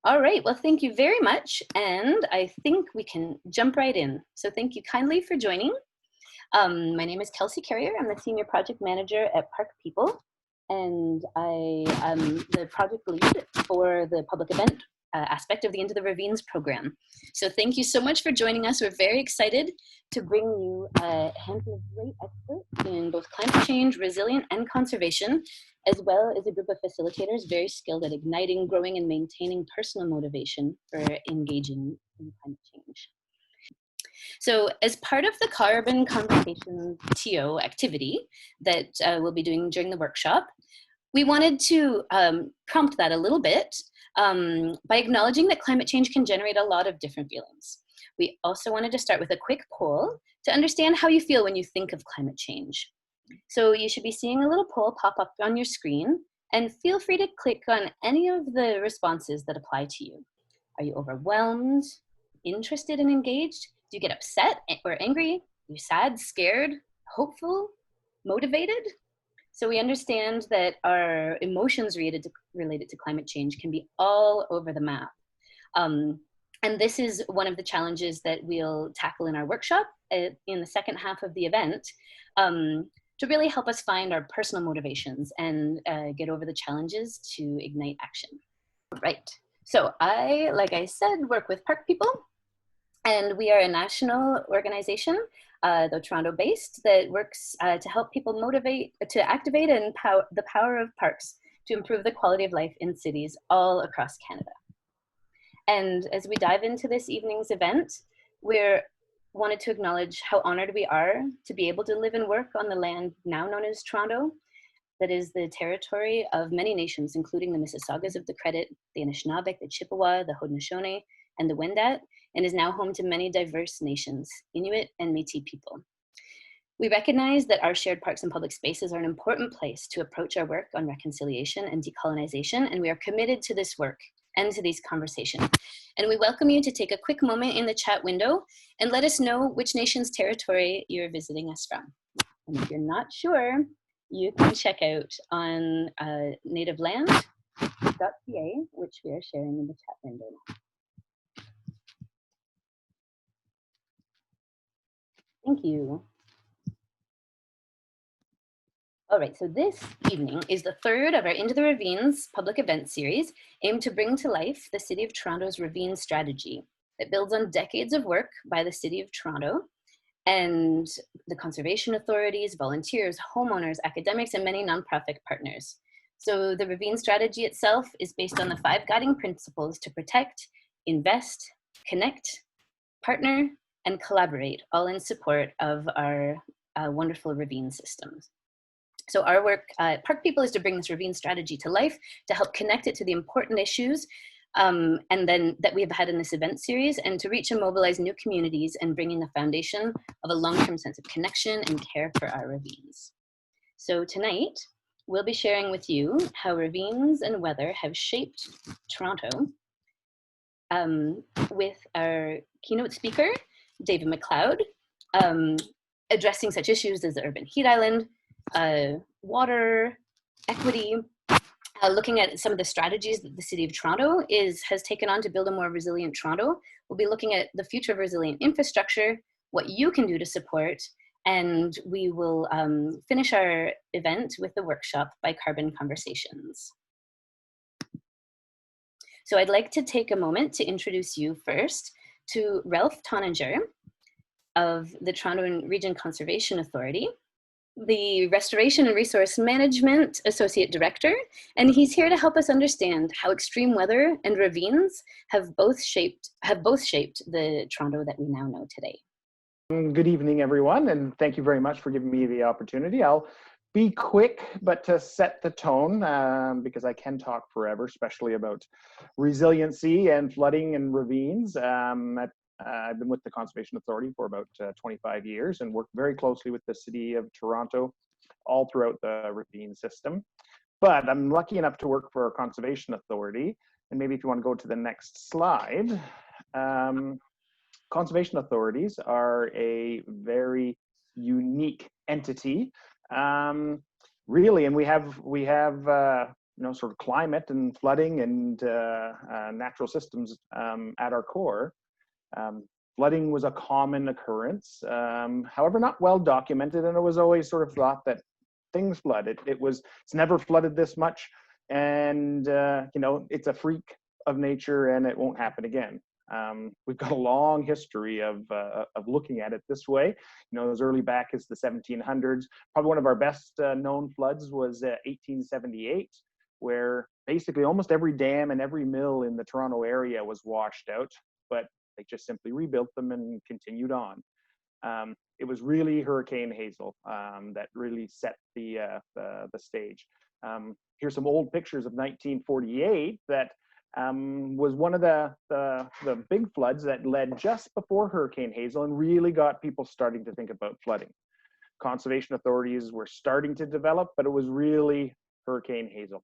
All right, well, thank you very much. And I think we can jump right in. So thank you kindly for joining. My name is Kelsey Carrier. I'm the Senior Project Manager at Park People, and I am the project lead for the public event aspect of the Into the Ravines program. So thank you so much for joining us. We're very excited to bring you a handful of great experts in both climate change, resilient, and conservation, as well as a group of facilitators very skilled at igniting, growing, and maintaining personal motivation for engaging in climate change. So as part of the Carbon Conversation TO activity that we'll be doing during the workshop, we wanted to prompt that a little bit by acknowledging that climate change can generate a lot of different feelings. We also wanted to start with a quick poll to understand how you feel when you think of climate change. So you should be seeing a little poll pop up on your screen, and feel free to click on any of the responses that apply to you. Are you overwhelmed, interested, and engaged? Do you get upset or angry? Are you sad, scared, hopeful, motivated? So we understand that our emotions related to climate change can be all over the map. And this is one of the challenges that we'll tackle in our workshop in the second half of the event, to really help us find our personal motivations and get over the challenges to ignite action. Right. So I, like I said, work with Park People, and we are a national organization, though Toronto-based, that works to help people to activate and the power of parks to improve the quality of life in cities all across Canada. And as we dive into this evening's event, we're wanted to acknowledge how honored we are to be able to live and work on the land now known as Toronto, that is the territory of many nations, including the Mississaugas of the Credit, the Anishinaabe, the Chippewa, the Haudenosaunee, and the Wendat, and is now home to many diverse nations, Inuit and Métis people. We recognize that our shared parks and public spaces are an important place to approach our work on reconciliation and decolonization, and we are committed to this work and to these conversations. And we welcome you to take a quick moment in the chat window and let us know which nation's territory you're visiting us from. And if you're not sure, you can check out on nativeland.ca, which we are sharing in the chat window now. Thank you. All right, so this evening is the third of our Into the Ravines public event series aimed to bring to life the City of Toronto's Ravine strategy that builds on decades of work by the City of Toronto and the conservation authorities, volunteers, homeowners, academics, and many nonprofit partners. So the Ravine strategy itself is based on the 5 guiding principles to protect, invest, connect, partner, and collaborate, all in support of our wonderful ravine systems. So our work at Park People is to bring this ravine strategy to life, to help connect it to the important issues and then that we have had in this event series, and to reach and mobilize new communities and bring in the foundation of a long-term sense of connection and care for our ravines. So tonight, we'll be sharing with you how ravines and weather have shaped Toronto with our keynote speaker, David McLeod, addressing such issues as the urban heat island, water, equity, looking at some of the strategies that the City of Toronto has taken on to build a more resilient Toronto. We'll be looking at the future of resilient infrastructure, what you can do to support, and we will finish our event with the workshop by Carbon Conversations. So I'd like to take a moment to introduce you first to Ralph Toninger of the Toronto Region Conservation Authority, the Restoration and Resource Management Associate Director, and he's here to help us understand how extreme weather and ravines have both shaped the Toronto that we now know today. Good evening, everyone, and thank you very much for giving me the opportunity. I'll be quick, but to set the tone, because I can talk forever, especially about resiliency and flooding and ravines. I've been with the Conservation Authority for about 25 years and worked very closely with the City of Toronto all throughout the ravine system. But I'm lucky enough to work for a Conservation Authority. And maybe if you want to go to the next slide, conservation authorities are a very unique entity, really, and we have sort of climate and flooding and natural systems at our core. Flooding was a common occurrence, however, not well documented, and it was always sort of thought that things flood. It's never flooded this much, and it's a freak of nature, and it won't happen again. We've got a long history of looking at it this way. As early back as the 1700s. Probably one of our best known floods was 1878, where basically almost every dam and every mill in the Toronto area was washed out, but they just simply rebuilt them and continued on. It was really Hurricane Hazel that really set the stage. Here's some old pictures of 1948 that was one of the big floods that led just before Hurricane Hazel and really got people starting to think about flooding. Conservation authorities were starting to develop, but it was really Hurricane Hazel.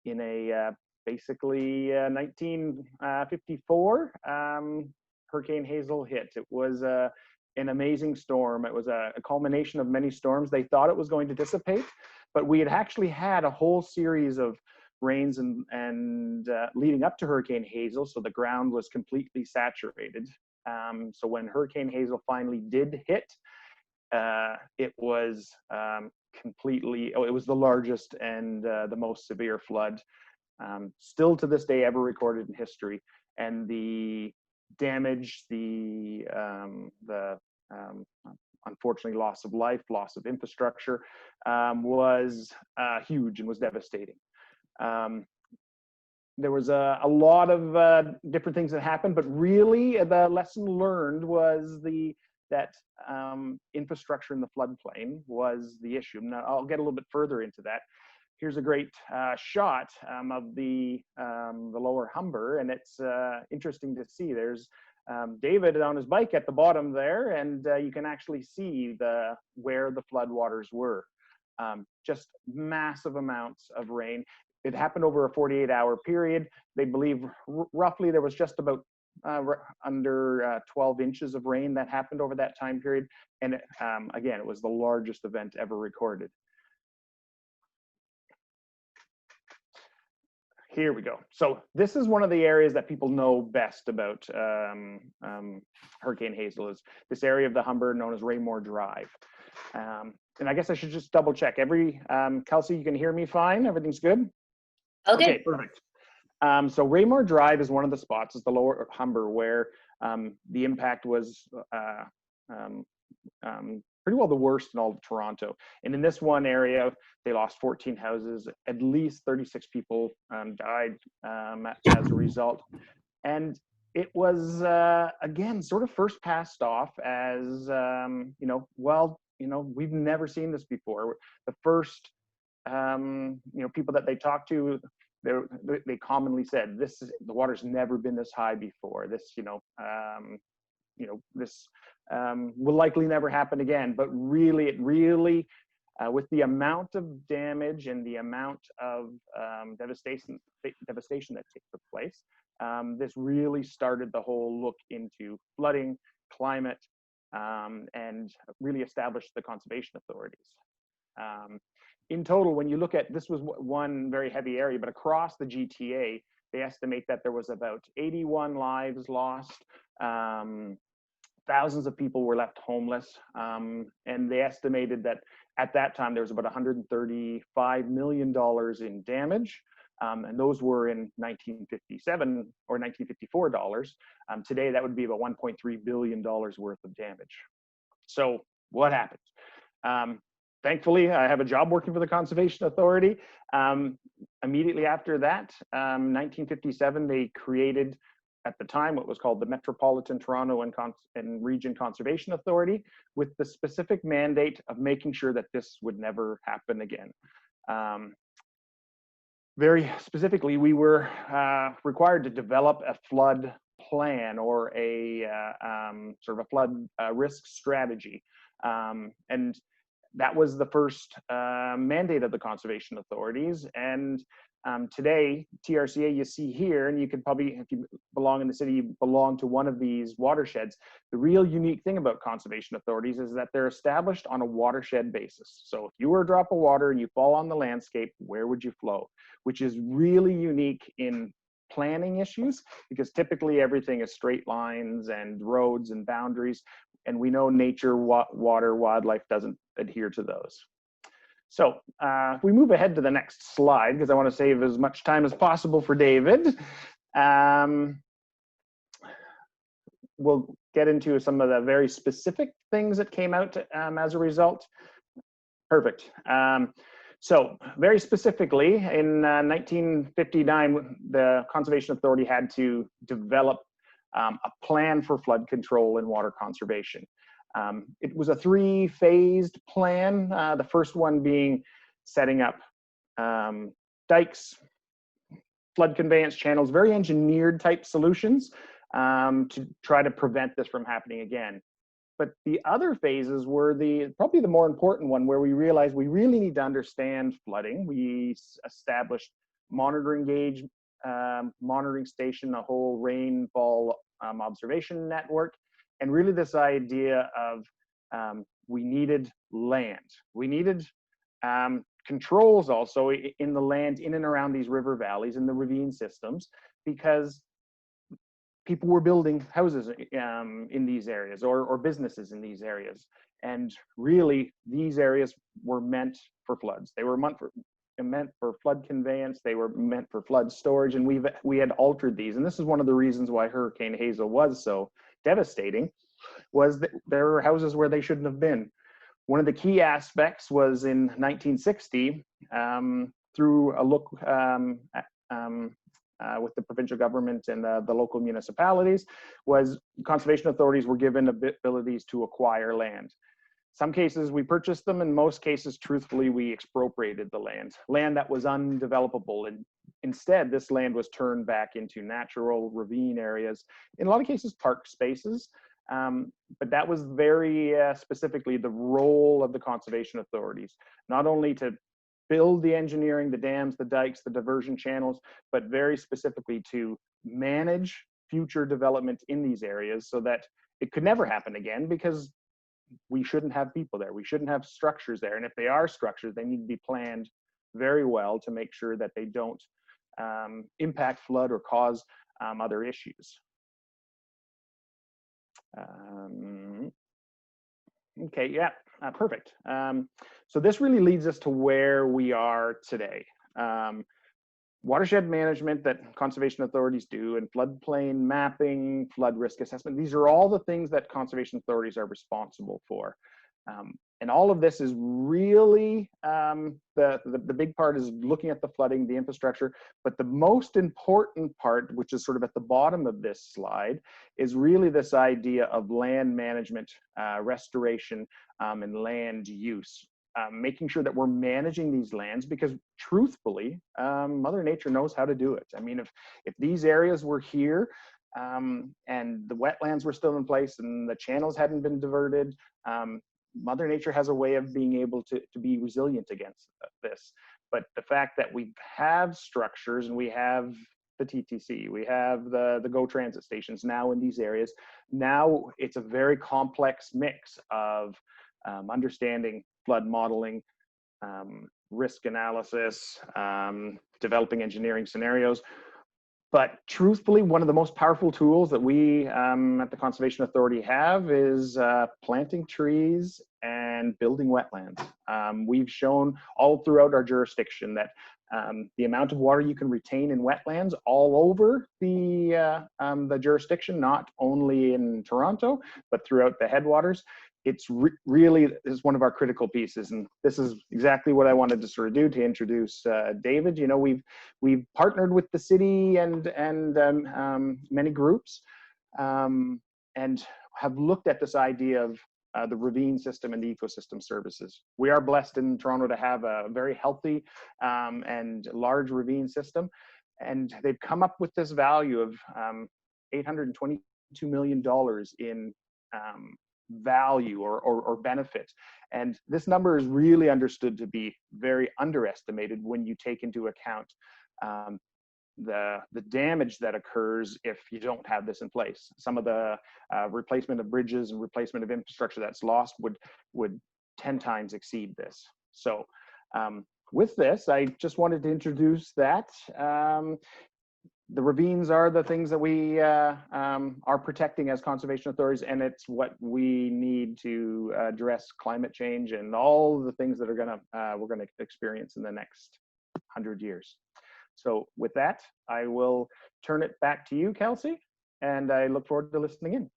In a basically 1954, Hurricane Hazel hit. It was an amazing storm. It was a culmination of many storms. They thought it was going to dissipate, but we had actually had a whole series of rains and leading up to Hurricane Hazel, so the ground was completely saturated. So when Hurricane Hazel finally did hit, it was it was the largest and the most severe flood still to this day ever recorded in history. And the damage, the unfortunately loss of life, loss of infrastructure was huge and was devastating. There was a lot of different things that happened, but really the lesson learned was that infrastructure in the floodplain was the issue. Now I'll get a little bit further into that. Here's a great shot of the lower Humber, and it's interesting to see. There's David on his bike at the bottom there, and you can actually see where the floodwaters were. Just massive amounts of rain. It happened over a 48-hour period. They believe roughly there was just about under 12 inches of rain that happened over that time period. And again, it was the largest event ever recorded. Here we go. So this is one of the areas that people know best about Hurricane Hazel, is this area of the Humber known as Raymore Drive. And I guess I should just double check. Kelsey, you can hear me fine? Everything's good? Okay, perfect. So Raymore Drive is one of the spots, is the lower Humber, where the impact was pretty well the worst in all of Toronto. And in this one area, they lost 14 houses. At least 36 people died as a result. And it was, again, sort of first passed off as, we've never seen this before. The first, people that they talked to, they commonly said, the water's never been this high before. This, this will likely never happen again. But really, with the amount of damage and the amount of devastation that took place, this really started the whole look into flooding, climate, and really established the conservation authorities. In total, when you look at, this was one very heavy area, but across the GTA, they estimate that there was about 81 lives lost. Thousands of people were left homeless. And they estimated that at that time, there was about $135 million in damage. And those were in 1957 or 1954 dollars. Today, that would be about $1.3 billion worth of damage. So what happened? Thankfully, I have a job working for the Conservation Authority. Immediately after that, 1957, they created, at the time, what was called the Metropolitan Toronto and Region Conservation Authority, with the specific mandate of making sure that this would never happen again. Very specifically, we were required to develop a flood plan, or a sort of a flood risk strategy. And that was the first mandate of the conservation authorities. And Today, TRCA you see here, and you could probably, if you belong in the city, you belong to one of these watersheds. The real unique thing about conservation authorities is that they're established on a watershed basis. So if you were a drop of water and you fall on the landscape, where would you flow? Which is really unique in planning issues, because typically everything is straight lines and roads and boundaries. And we know nature, water, wildlife doesn't adhere to those. So if we move ahead to the next slide, because I want to save as much time as possible for David, we'll get into some of the very specific things that came out as a result. Perfect. So very specifically, in 1959, the Conservation Authority had to develop a plan for flood control and water conservation. It was a three-phased plan, the first one being setting up dikes, flood conveyance channels, very engineered type solutions to try to prevent this from happening again. But the other phases were probably the more important one, where we realized we really need to understand flooding. We established monitoring gauge, monitoring station, a whole rainfall observation network, and really this idea of we needed land. We needed controls also in the land in and around these river valleys and the ravine systems, because people were building houses in these areas, or businesses in these areas. And really, these areas were meant for floods. They were meant for flood conveyance. They were meant for flood storage, and we had altered these. And this is one of the reasons why Hurricane Hazel was so devastating, was that there were houses where they shouldn't have been. One of the key aspects was in 1960, through a look with the provincial government and the local municipalities, was conservation authorities were given abilities to acquire land. Some cases we purchased them, in most cases, truthfully, we expropriated the land that was undevelopable. And instead, this land was turned back into natural ravine areas, in a lot of cases, park spaces. But that was very specifically the role of the conservation authorities, not only to build the engineering, the dams, the dikes, the diversion channels, but very specifically to manage future development in these areas so that it could never happen again, because we shouldn't have people there. We shouldn't have structures there. And if they are structures, they need to be planned very well to make sure that they don't impact flood or cause other issues. Okay, yeah, perfect. So this really leads us to where we are today. Watershed management that conservation authorities do, and floodplain mapping, flood risk assessment, these are all the things that conservation authorities are responsible for. And all of this is really, the big part is looking at the flooding, the infrastructure, but the most important part, which is sort of at the bottom of this slide, is really this idea of land management, restoration, and land use. Making sure that we're managing these lands, because truthfully, Mother Nature knows how to do it. I mean, if these areas were here and the wetlands were still in place and the channels hadn't been diverted, Mother Nature has a way of being able to be resilient against this. But the fact that we have structures and we have the TTC, we have the GO transit stations now in these areas, now it's a very complex mix of understanding flood modeling, risk analysis, developing engineering scenarios. But truthfully, one of the most powerful tools that we at the Conservation Authority have is planting trees and building wetlands. We've shown all throughout our jurisdiction that the amount of water you can retain in wetlands all over the jurisdiction, not only in Toronto, but throughout the headwaters, it's really is one of our critical pieces. And this is exactly what I wanted to sort of do to introduce David. You know, we've partnered with the city and many groups and have looked at this idea of the ravine system and the ecosystem services. We are blessed in Toronto to have a very healthy and large ravine system. And they've come up with this value of $822 million in value or benefit. And this number is really understood to be very underestimated when you take into account the damage that occurs if you don't have this in place. Some of the replacement of bridges and replacement of infrastructure that's lost would 10 times exceed this. So with this, I just wanted to introduce that. The ravines are the things that we are protecting as conservation authorities, and it's what we need to address climate change and all the things that are we're gonna experience in the next 100 years. So with that, I will turn it back to you, Kelsey, and I look forward to listening in.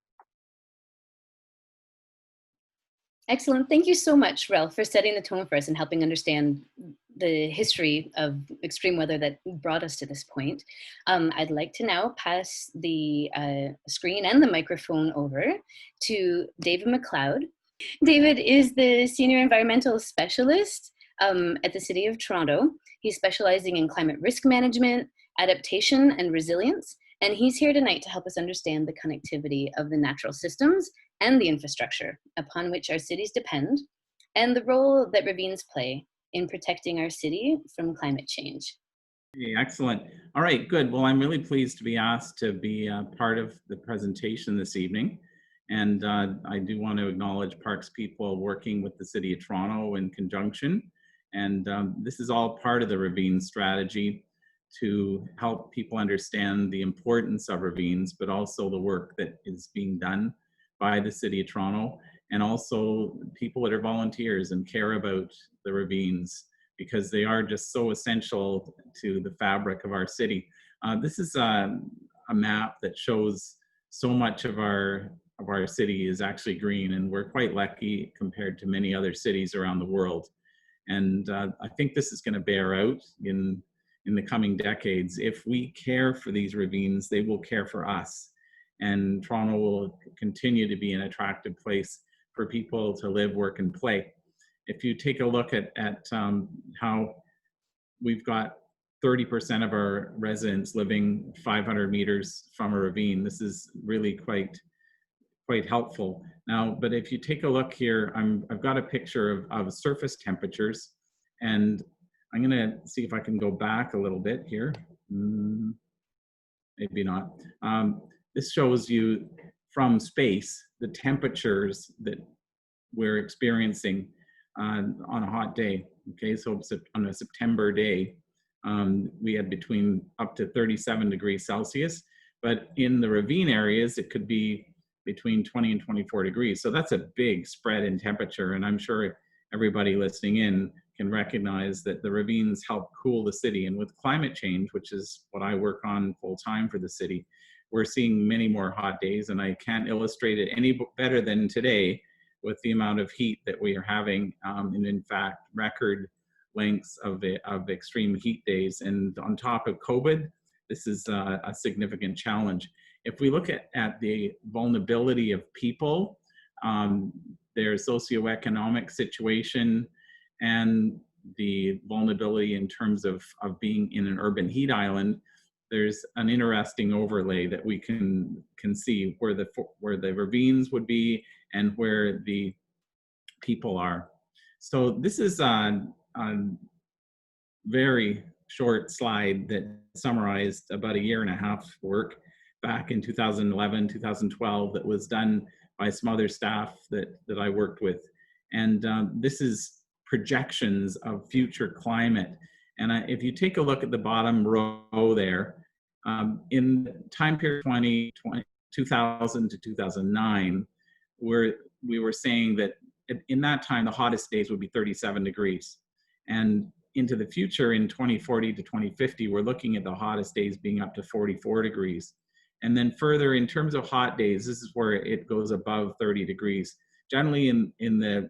Excellent. Thank you so much, Ralph, for setting the tone for us and helping understand the history of extreme weather that brought us to this point. I'd like to now pass the screen and the microphone over to David McLeod. David is the Senior Environmental Specialist at the City of Toronto. He's specializing in climate risk management, adaptation, and resilience. And he's here tonight to help us understand the connectivity of the natural systems and the infrastructure upon which our cities depend, and the role that ravines play in protecting our city from climate change. Okay, excellent. All right, good. Well, I'm really pleased to be asked to be part of the presentation this evening. And I do want to acknowledge Parks people working with the City of Toronto in conjunction. And this is all part of the ravine strategy to help people understand the importance of ravines, but also the work that is being done by the City of Toronto, and also people that are volunteers and care about the ravines, because they are just so essential to the fabric of our city. This is a map that shows so much of our city is actually green, and we're quite lucky compared to many other cities around the world. And I think this is going to bear out in the coming decades. If we care for these ravines, they will care for us. And Toronto will continue to be an attractive place for people to live, work, and play. If you take a look at how we've got 30% of our residents living 500 meters from a ravine, this is really quite helpful. Now, but if you take a look here, I've got a picture of surface temperatures, and I'm gonna see if I can go back a little bit here. Maybe not. This shows you from space the temperatures that we're experiencing on a hot day. Okay, so on a September day, we had between up to 37 degrees Celsius, but in the ravine areas, it could be between 20 and 24 degrees. So that's a big spread in temperature, and I'm sure everybody listening in can recognize that the ravines help cool the city. And with climate change, which is what I work on full time for the city, we're seeing many more hot days, and I can't illustrate it any better than today with the amount of heat that we are having, and in fact, record lengths of extreme heat days. And on top of COVID, this is a significant challenge. If we look at the vulnerability of people, their socioeconomic situation, and the vulnerability in terms of being in an urban heat island, there's an interesting overlay that we can see where the ravines would be and where the people are. So this is a very short slide that summarized about 1.5 years work back in 2011, 2012 that was done by some other staff that I worked with. And this is projections of future climate. And if you take a look at the bottom row there, in the time period 2000 to 2009, we were saying that in that time, the hottest days would be 37 degrees. And into the future, in 2040 to 2050, we're looking at the hottest days being up to 44 degrees. And then further, in terms of hot days, this is where it goes above 30 degrees. Generally, in the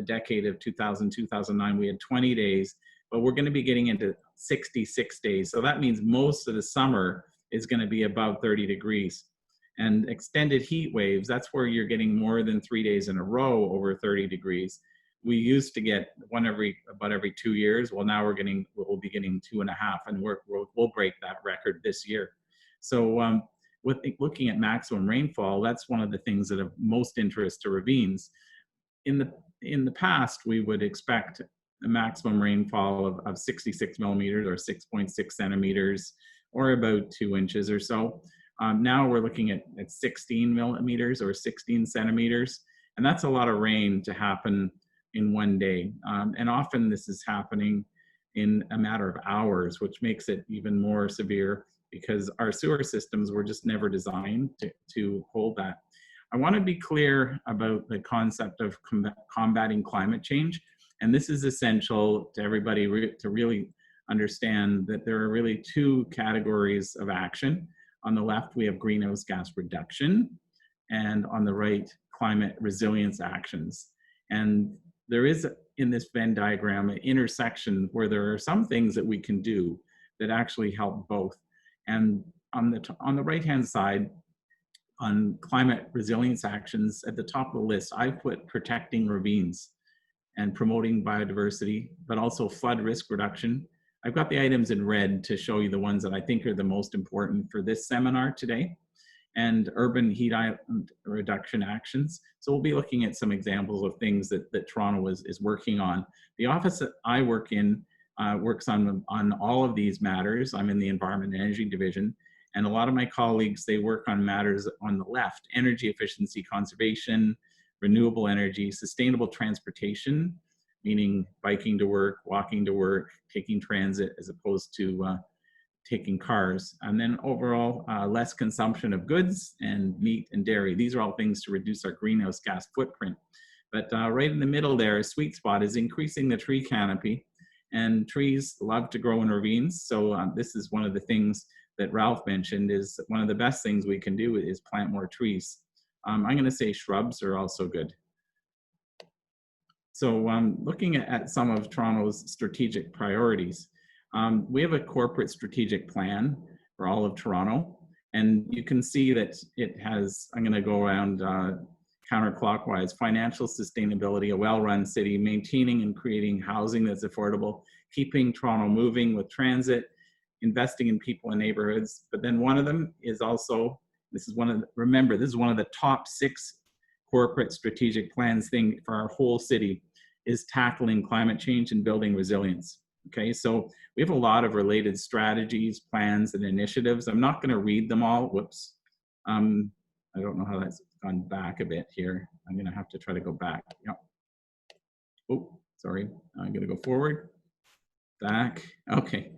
decade of 2000, 2009, we had 20 days, but we're going to be getting into 66 days. So that means most of the summer is going to be above 30 degrees. And extended heat waves, that's where you're getting more than 3 days in a row over 30 degrees. We used to get about every 2 years. Well, now we'll be getting 2.5, and we'll break that record this year. So with looking at maximum rainfall, that's one of the things that of most interest to ravines. In the past, we would expect a maximum rainfall of 66 millimeters or 6.6 centimeters, or about 2 inches or so. Now we're looking at 16 millimeters or 16 centimeters, and that's a lot of rain to happen in one day. And often this is happening in a matter of hours, which makes it even more severe because our sewer systems were just never designed to hold that. I want to be clear about the concept of combating climate change. And this is essential to everybody to really understand that there are really two categories of action. On the left, we have greenhouse gas reduction, and on the right, climate resilience actions. And there is, in this Venn diagram, an intersection where there are some things that we can do that actually help both. And on the right-hand side, on climate resilience actions, at the top of the list, I put protecting ravines and promoting biodiversity, but also flood risk reduction. I've got the items in red to show you the ones that I think are the most important for this seminar today, and urban heat island reduction actions. So we'll be looking at some examples of things that Toronto is working on. The office that I work in works on all of these matters. I'm in the Environment and Energy Division, and a lot of my colleagues, they work on matters on the left: energy efficiency, conservation, renewable energy, sustainable transportation, meaning biking to work, walking to work, taking transit as opposed to taking cars. And then overall, less consumption of goods and meat and dairy. These are all things to reduce our greenhouse gas footprint. But right in the middle there, a sweet spot is increasing the tree canopy. And trees love to grow in ravines. So this is one of the things that Ralph mentioned, is one of the best things we can do is plant more trees. I'm going to say shrubs are also good. So looking at some of Toronto's strategic priorities, we have a corporate strategic plan for all of Toronto, and you can see that it has, I'm going to go around counterclockwise: financial sustainability, a well-run city, maintaining and creating housing that's affordable, keeping Toronto moving with transit, investing in people and neighborhoods. But then one of them is also, remember, this is one of the top 6 corporate strategic plans thing for our whole city, is tackling climate change and building resilience. Okay, so we have a lot of related strategies, plans, and initiatives. I'm not going to read them all. Whoops. I don't know how that's gone back a bit here. I'm going to have to try to go back. Yep. Oh, sorry. I'm going to go forward. Back. Okay.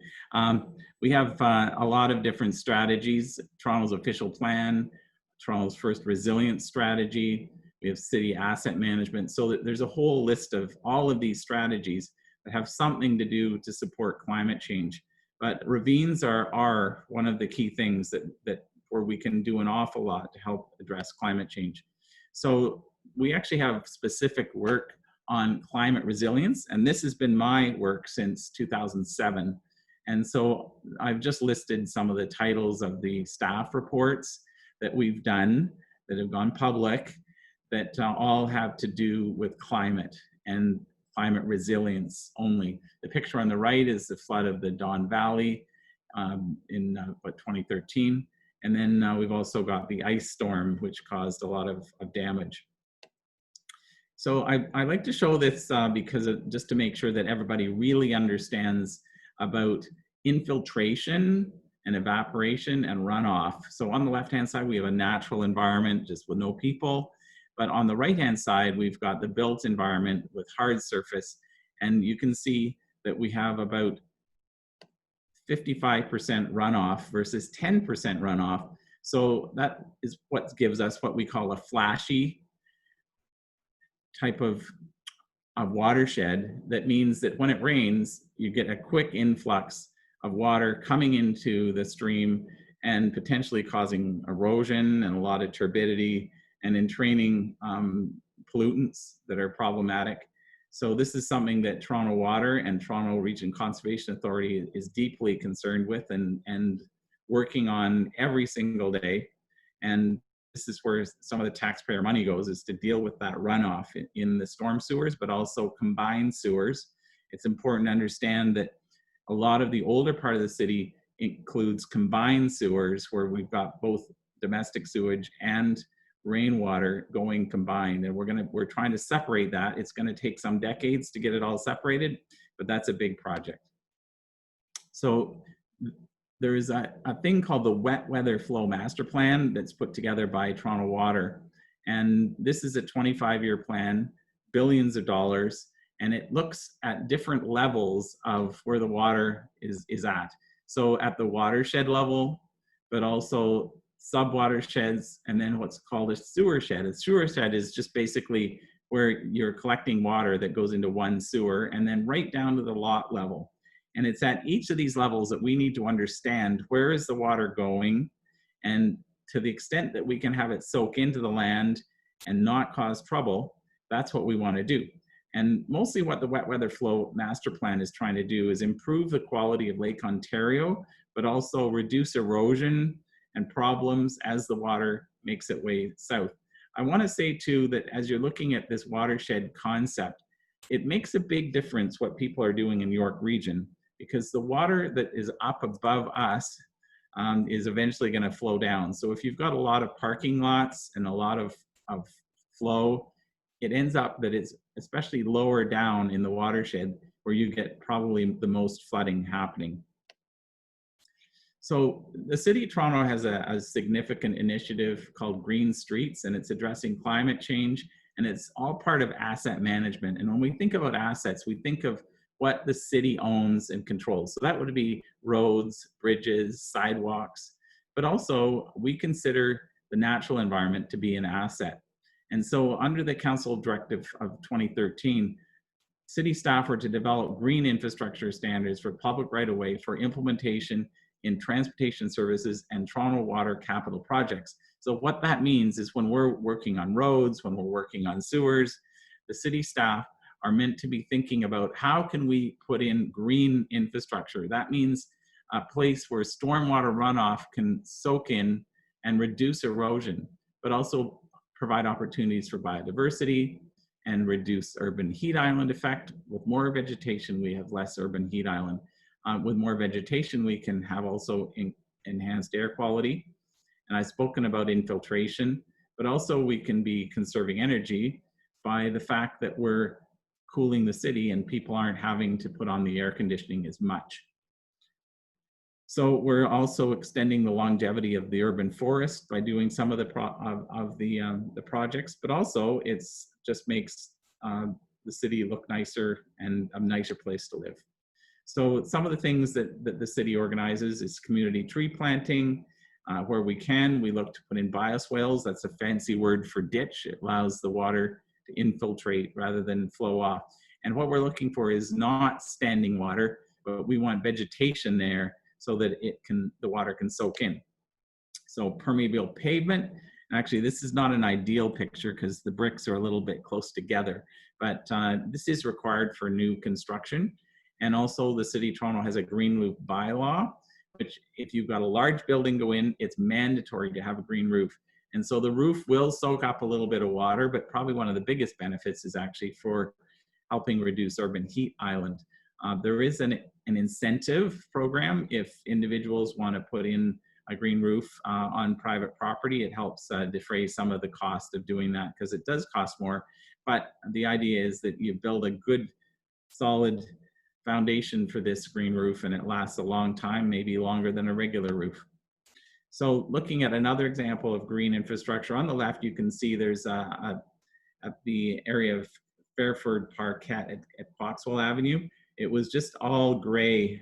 We have a lot of different strategies: Toronto's official plan, Toronto's first resilience strategy. We have city asset management. So there's a whole list of all of these strategies that have something to do to support climate change. But ravines are one of the key things that where we can do an awful lot to help address climate change. So we actually have specific work on climate resilience, and this has been my work since 2007. And so I've just listed some of the titles of the staff reports that we've done that have gone public that all have to do with climate and climate resilience only. The picture on the right is the flood of the Don Valley in 2013. And then we've also got the ice storm, which caused a lot of damage. So I like to show this because just to make sure that everybody really understands about infiltration and evaporation and runoff. So on the left-hand side, we have a natural environment just with no people. But on the right-hand side, we've got the built environment with hard surface. And you can see that we have about 55% runoff versus 10% runoff. So that is what gives us what we call a flashy type of watershed. That means that when it rains, you get a quick influx of water coming into the stream and potentially causing erosion and a lot of turbidity and entraining pollutants that are problematic. So this is something that Toronto Water and Toronto Region Conservation Authority is deeply concerned with and working on every single day. And this is where some of the taxpayer money goes, is to deal with that runoff in the storm sewers, but also combined sewers. It's important to understand that a lot of the older part of the city includes combined sewers, where we've got both domestic sewage and rainwater going combined. And we're trying to separate that. It's going to take some decades to get it all separated, but that's a big project. So there is a thing called the Wet Weather Flow Master Plan that's put together by Toronto Water. And this is a 25-year plan, billions of dollars, and it looks at different levels of where the water is at. So at the watershed level, but also sub-watersheds, and then what's called a sewer shed. A sewer shed is just basically where you're collecting water that goes into one sewer, and then right down to the lot level. And it's at each of these levels that we need to understand where is the water going, and to the extent that we can have it soak into the land and not cause trouble, that's what we want to do. And mostly what the Wet Weather Flow Master Plan is trying to do is improve the quality of Lake Ontario, but also reduce erosion and problems as the water makes its way south. I want to say too that as you're looking at this watershed concept, it makes a big difference what people are doing in York Region, because the water that is up above us is eventually going to flow down. So if you've got a lot of parking lots and a lot of flow, it ends up that it's especially lower down in the watershed where you get probably the most flooding happening. So the City of Toronto has a significant initiative called Green Streets, and it's addressing climate change, and it's all part of asset management. And when we think about assets, we think of what the city owns and controls. So that would be roads, bridges, sidewalks, but also we consider the natural environment to be an asset. And so under the Council Directive of 2013, city staff were to develop green infrastructure standards for public right-of-way for implementation in transportation services and Toronto Water capital projects. So what that means is when we're working on roads, when we're working on sewers, the city staff are meant to be thinking about how can we put in green infrastructure. That means a place where stormwater runoff can soak in and reduce erosion, but also provide opportunities for biodiversity and reduce urban heat island effect. With more vegetation, we have less urban heat island. With more vegetation, we can have also enhanced air quality. And I've spoken about infiltration, but also we can be conserving energy by the fact that we're cooling the city and people aren't having to put on the air conditioning as much. So we're also extending the longevity of the urban forest by doing some of the projects, but also it's just makes the city look nicer and a nicer place to live. So some of the things that the city organizes is community tree planting. Where we can, we look to put in bioswales. That's a fancy word for ditch. It allows the water to infiltrate rather than flow off. And what we're looking for is not standing water, but we want vegetation there so that the water can soak in. So permeable pavement. Actually, this is not an ideal picture because the bricks are a little bit close together, but this is required for new construction. And also the City of Toronto has a green roof bylaw, which if you've got a large building go in, it's mandatory to have a green roof. And so the roof will soak up a little bit of water, but probably one of the biggest benefits is actually for helping reduce urban heat island. There is an incentive program if individuals want to put in a green roof on private property. It helps defray some of the cost of doing that because it does cost more. But the idea is that you build a good, solid foundation for this green roof and it lasts a long time, maybe longer than a regular roof. So looking at another example of green infrastructure, on the left you can see there's at the area of Fairford Parquet at Foxwell Avenue. It was just all gray,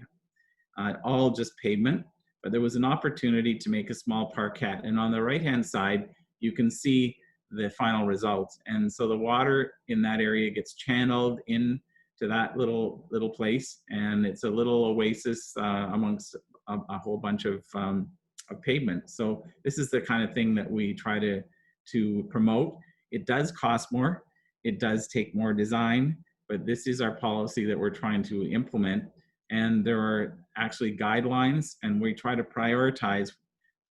all just pavement, but there was an opportunity to make a small parquet. And on the right-hand side, you can see the final results. And so the water in that area gets channeled in to that little place, and it's a little oasis amongst a whole bunch of pavement. So this is the kind of thing that we try to promote. It does cost more, it does take more design, but this is our policy that we're trying to implement. And there are actually guidelines, and we try to prioritize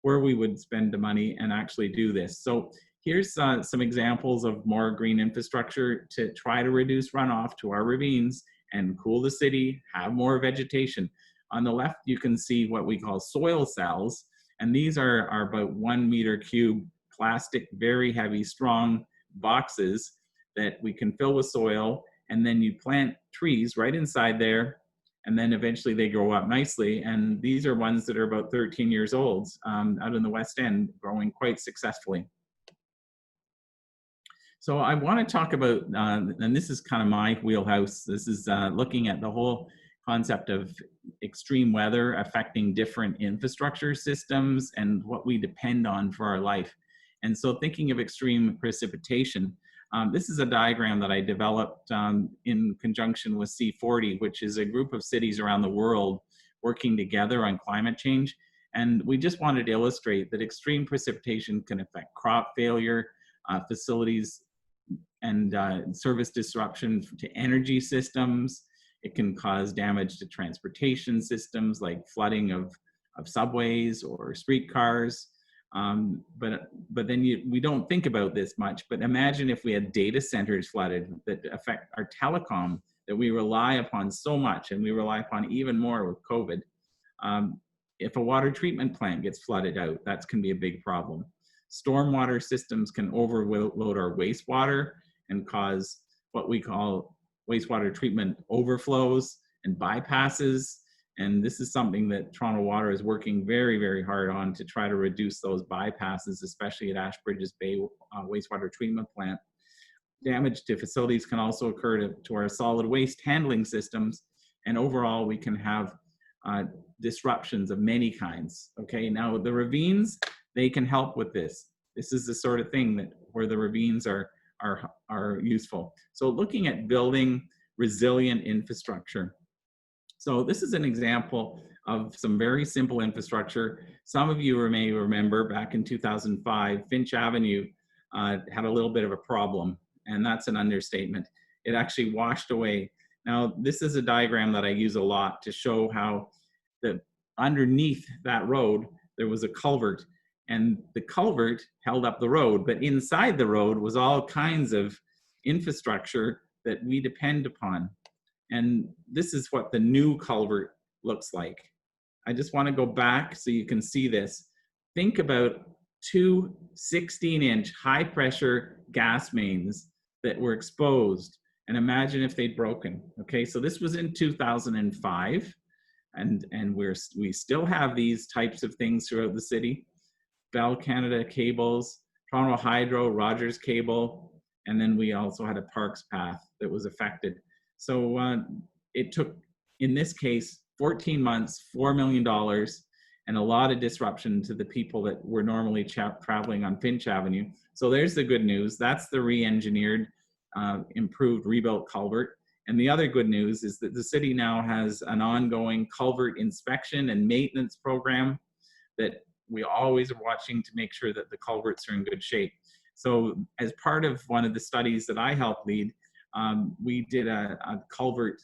where we would spend the money and actually do this. So here's some examples of more green infrastructure to try to reduce runoff to our ravines and cool the city, have more vegetation. On the left, you can see what we call soil cells, and these are about 1 meter cube plastic, very heavy, strong boxes that we can fill with soil, and then you plant trees right inside there, and then eventually they grow up nicely. And these are ones that are about 13 years old out in the West End, growing quite successfully. So I want to talk about, and this is kind of my wheelhouse, this is looking at the whole concept of extreme weather affecting different infrastructure systems and what we depend on for our life. And so thinking of extreme precipitation, this is a diagram that I developed in conjunction with C40, which is a group of cities around the world working together on climate change. And we just wanted to illustrate that extreme precipitation can affect crop failure, facilities and service disruption to energy systems. It can cause damage to transportation systems like flooding of subways or streetcars. But then we don't think about this much, but imagine if we had data centers flooded that affect our telecom that we rely upon so much, and we rely upon even more with COVID. If a water treatment plant gets flooded out, that can be a big problem. Stormwater systems can overload our wastewater and cause what we call wastewater treatment overflows and bypasses. And this is something that Toronto Water is working very, very hard on to try to reduce those bypasses, especially at Ashbridges Bay wastewater treatment plant. Damage to facilities can also occur to our solid waste handling systems. And overall, we can have disruptions of many kinds. Okay, now the ravines, they can help with this. This is the sort of thing that where the ravines are useful. So looking at building resilient infrastructure. So this is an example of some very simple infrastructure. Some of you may remember back in 2005, Finch Avenue had a little bit of a problem, and that's an understatement. It actually washed away. Now, this is a diagram that I use a lot to show how underneath that road, there was a culvert, and the culvert held up the road, but inside the road was all kinds of infrastructure that we depend upon. And this is what the new culvert looks like. I just want to go back so you can see this. Think about two 16-inch high-pressure gas mains that were exposed, and imagine if they'd broken. Okay, so this was in 2005, and we still have these types of things throughout the city. Bell Canada cables, Toronto Hydro, Rogers Cable, and then we also had a Parks path that was affected. So it took, in this case, 14 months, $4 million, and a lot of disruption to the people that were normally traveling on Finch Avenue. So there's the good news. That's the re-engineered, improved, rebuilt culvert. And the other good news is that the city now has an ongoing culvert inspection and maintenance program that we always are watching to make sure that the culverts are in good shape. So as part of one of the studies that I helped lead, we did a culvert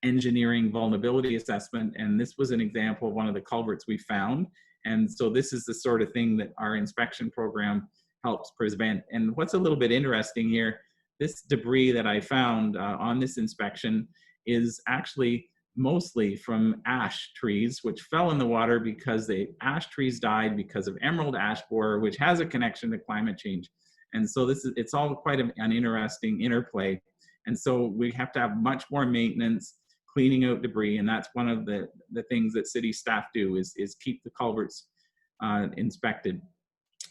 engineering vulnerability assessment, and this was an example of one of the culverts we found. And so this is the sort of thing that our inspection program helps prevent. And what's a little bit interesting here, this debris that I found on this inspection is actually mostly from ash trees, which fell in the water because the ash trees died because of emerald ash borer, which has a connection to climate change. And so it's all quite an interesting interplay. And so we have to have much more maintenance, cleaning out debris, and that's one of the things that city staff do is keep the culverts inspected.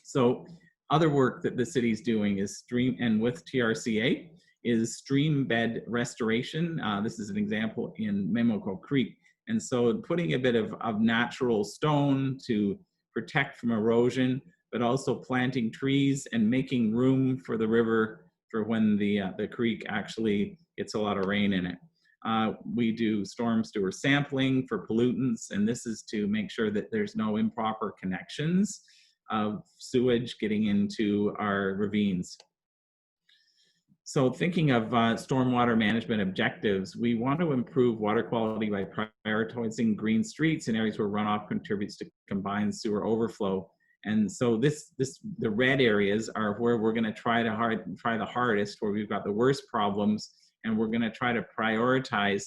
So other work that the city's doing is and with TRCA, is stream bed restoration. This is an example in Memoko Creek. And so putting a bit of natural stone to protect from erosion, but also planting trees and making room for the river for when the creek actually gets a lot of rain in it. We do storm sewer sampling for pollutants, and this is to make sure that there's no improper connections of sewage getting into our ravines. So thinking of stormwater management objectives, we want to improve water quality by prioritizing green streets in areas where runoff contributes to combined sewer overflow. And so the red areas are where we're going to try the hardest, where we've got the worst problems, and we're going to try to prioritize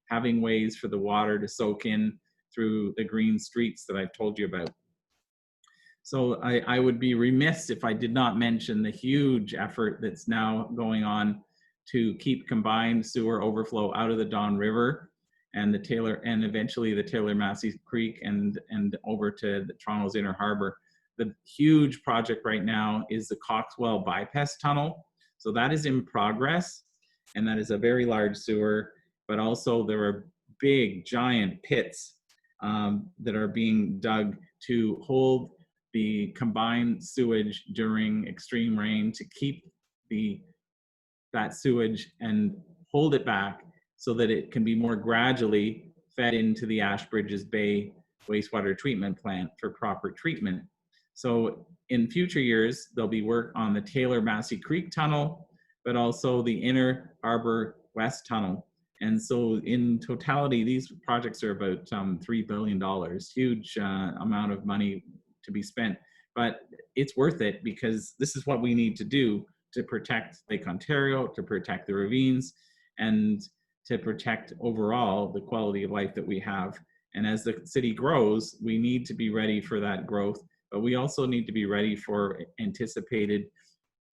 having ways for the water to soak in through the green streets that I've told you about. So I would be remiss if I did not mention the huge effort that's now going on to keep combined sewer overflow out of the Don River and the Taylor, and eventually the Taylor Massey Creek and over to the Toronto's Inner Harbor. The huge project right now is the Coxwell Bypass Tunnel. So that is in progress, and that is a very large sewer, but also there are big giant pits that are being dug to hold the combined sewage during extreme rain, to keep that sewage and hold it back so that it can be more gradually fed into the Ashbridges Bay wastewater treatment plant for proper treatment. So in future years, there'll be work on the Taylor Massey Creek Tunnel, but also the Inner Harbor West Tunnel. And so in totality, these projects are about $3 billion, huge amount of money to be spent, but it's worth it because this is what we need to do to protect Lake Ontario, to protect the ravines, and to protect overall the quality of life that we have. And as the city grows, we need to be ready for that growth, but we also need to be ready for anticipated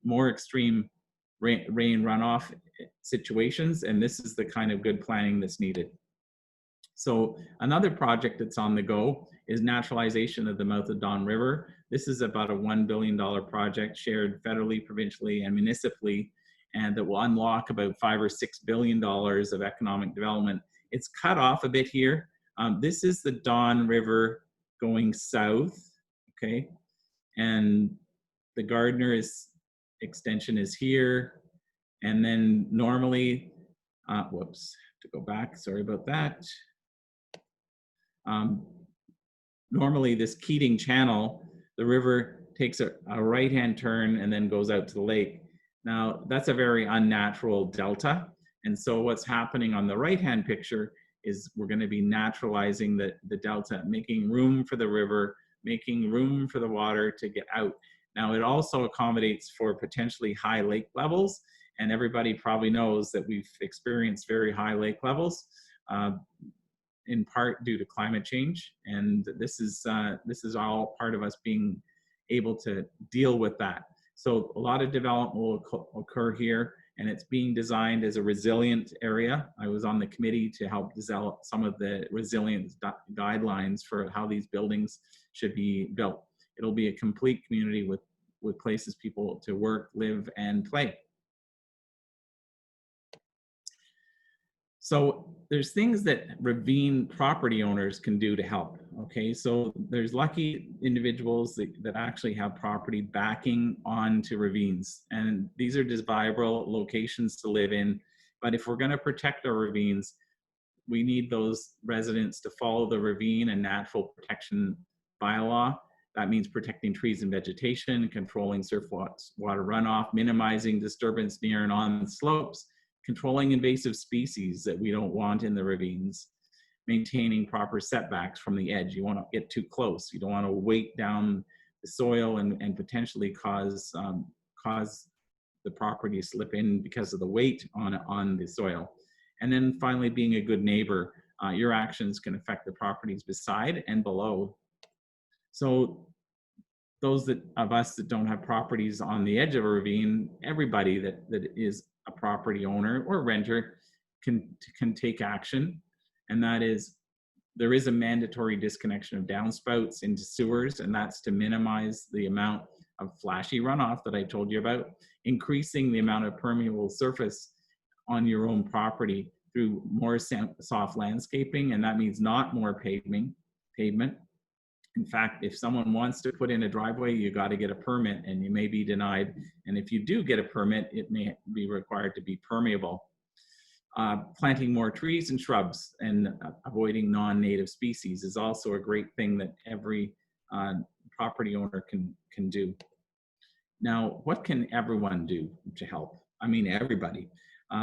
more extreme rain runoff situations, and this is the kind of good planning that's needed. So another project that's on the go is naturalization of the mouth of Don River. This is about a $1 billion project shared federally, provincially, and municipally, and that will unlock about $5 or $6 billion of economic development. It's cut off a bit here. This is the Don River going south, okay? And the Gardner extension is here. And then normally, whoops, to go back, sorry about that. Normally this Keating Channel, the river takes a right-hand turn and then goes out to the lake. Now that's a very unnatural delta. And so what's happening on the right-hand picture is we're going to be naturalizing the delta, making room for the river, making room for the water to get out. Now it also accommodates for potentially high lake levels. And everybody probably knows that we've experienced very high lake levels. In part due to climate change, and this is all part of us being able to deal with that. So a lot of development will occur here, and it's being designed as a resilient area. I was on the committee to help develop some of the resilience guidelines for how these buildings should be built. It'll be a complete community with places people to work, live, and play. So there's things that ravine property owners can do to help, okay? So there's lucky individuals that actually have property backing onto ravines, and these are desirable locations to live in. But if we're gonna protect our ravines, we need those residents to follow the ravine and natural protection bylaw. That means protecting trees and vegetation, controlling surface water runoff, minimizing disturbance near and on slopes, controlling invasive species that we don't want in the ravines, maintaining proper setbacks from the edge. You want to get too close. You don't want to weight down the soil and potentially cause the property to slip in because of the weight on the soil. And then finally, being a good neighbor. Your actions can affect the properties beside and below. So those of us that don't have properties on the edge of a ravine, everybody that is a property owner or renter can take action. And that is, there is a mandatory disconnection of downspouts into sewers, and that's to minimize the amount of flashy runoff that I told you about, increasing the amount of permeable surface on your own property through more soft landscaping, and that means not more pavement. In fact, if someone wants to put in a driveway, you got to get a permit, and you may be denied. And if you do get a permit, it may be required to be permeable. Planting more trees and shrubs and avoiding non-native species is also a great thing that every property owner can do. Now, what can everyone do to help? I mean, everybody.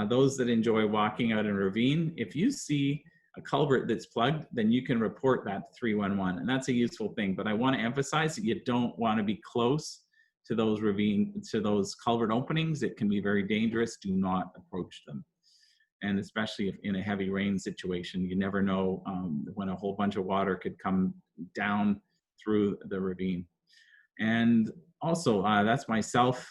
Those that enjoy walking out in a ravine, if you see a culvert that's plugged, then you can report that to 311, and that's a useful thing. But I want to emphasize that you don't want to be close to those culvert openings. It can be very dangerous. Do not approach them. And especially if in a heavy rain situation, you never know when a whole bunch of water could come down through the ravine. And also, that's myself.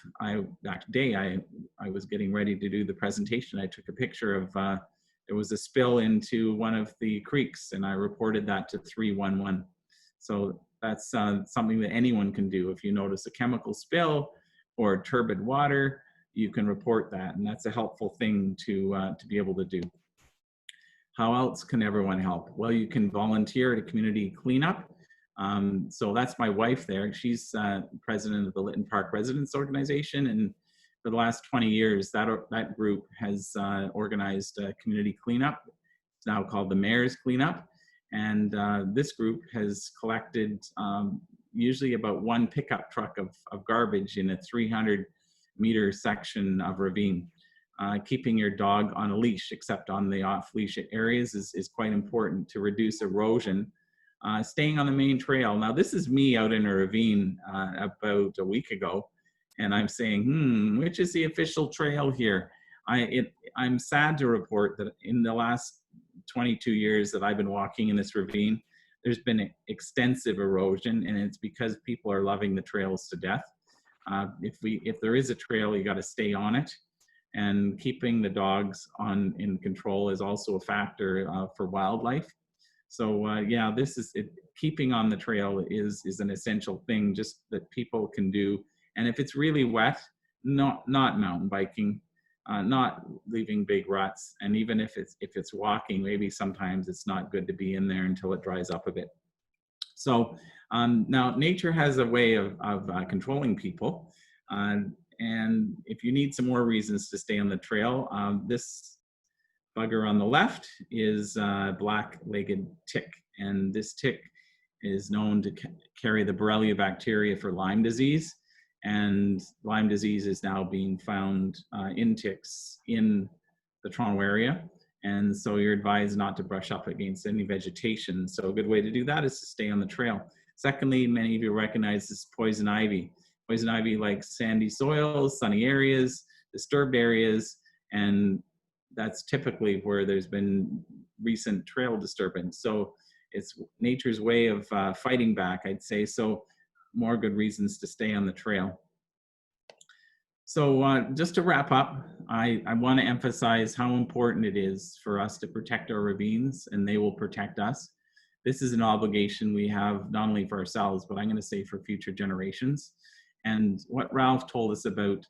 That day I was getting ready to do the presentation. I took a picture of, there was a spill into one of the creeks, and I reported that to 311. So that's something that anyone can do. If you notice a chemical spill or turbid water, you can report that, and that's a helpful thing to be able to do. How else can everyone help? Well, you can volunteer at a community cleanup. So that's my wife there. She's president of the Lytton Park Residents Organization, and for the last 20 years, that group has organized a community cleanup. It's now called the Mayor's Cleanup, and this group has collected usually about one pickup truck of garbage in a 300-meter section of ravine. Keeping your dog on a leash, except on the off-leash areas, is quite important to reduce erosion. Staying on the main trail. Now, this is me out in a ravine about a week ago, and I'm saying, which is the official trail here? I'm sad to report that in the last 22 years that I've been walking in this ravine, there's been extensive erosion, and it's because people are loving the trails to death. If there is a trail, you got to stay on it. And keeping the dogs in control is also a factor for wildlife. So yeah, keeping on the trail is an essential thing just that people can do. And if it's really wet, not mountain biking, not leaving big ruts. And even if it's walking, maybe sometimes it's not good to be in there until it dries up a bit. So now nature has a way of controlling people. And if you need some more reasons to stay on the trail, this bugger on the left is a black-legged tick. And this tick is known to carry the Borrelia bacteria for Lyme disease. And Lyme disease is now being found in ticks in the Toronto area. And so you're advised not to brush up against any vegetation. So a good way to do that is to stay on the trail. Secondly, many of you recognize this poison ivy. Poison ivy likes sandy soils, sunny areas, disturbed areas, and that's typically where there's been recent trail disturbance. So it's nature's way of fighting back, I'd say. So more good reasons to stay on the trail. So just to wrap up, I want to emphasize how important it is for us to protect our ravines, and they will protect us. This is an obligation we have not only for ourselves, but I'm going to say for future generations. And what Ralph told us about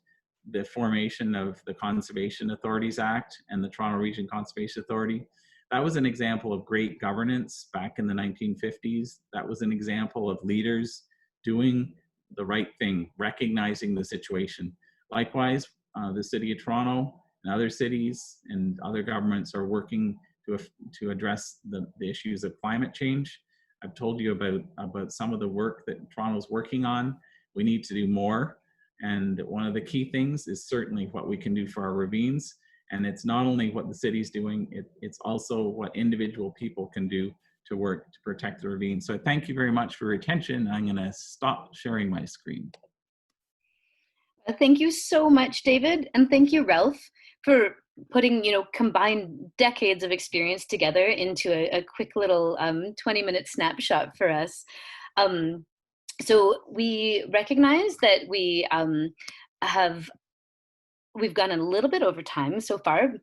the formation of the Conservation Authorities Act and the Toronto Region Conservation Authority, that was an example of great governance back in the 1950s. That was an example of leaders doing the right thing, recognizing the situation. Likewise, the City of Toronto and other cities and other governments are working to address the issues of climate change. I've told you about some of the work that Toronto's working on. We need to do more. And one of the key things is certainly what we can do for our ravines. And it's not only what the city's doing, it's also what individual people can do to work to protect the ravines. So thank you very much for your attention. I'm going to stop sharing my screen. Thank you so much, David. And thank you, Ralph, for putting, combined decades of experience together into a quick little 20-minute snapshot for us. So we recognize that we've gone a little bit over time so far,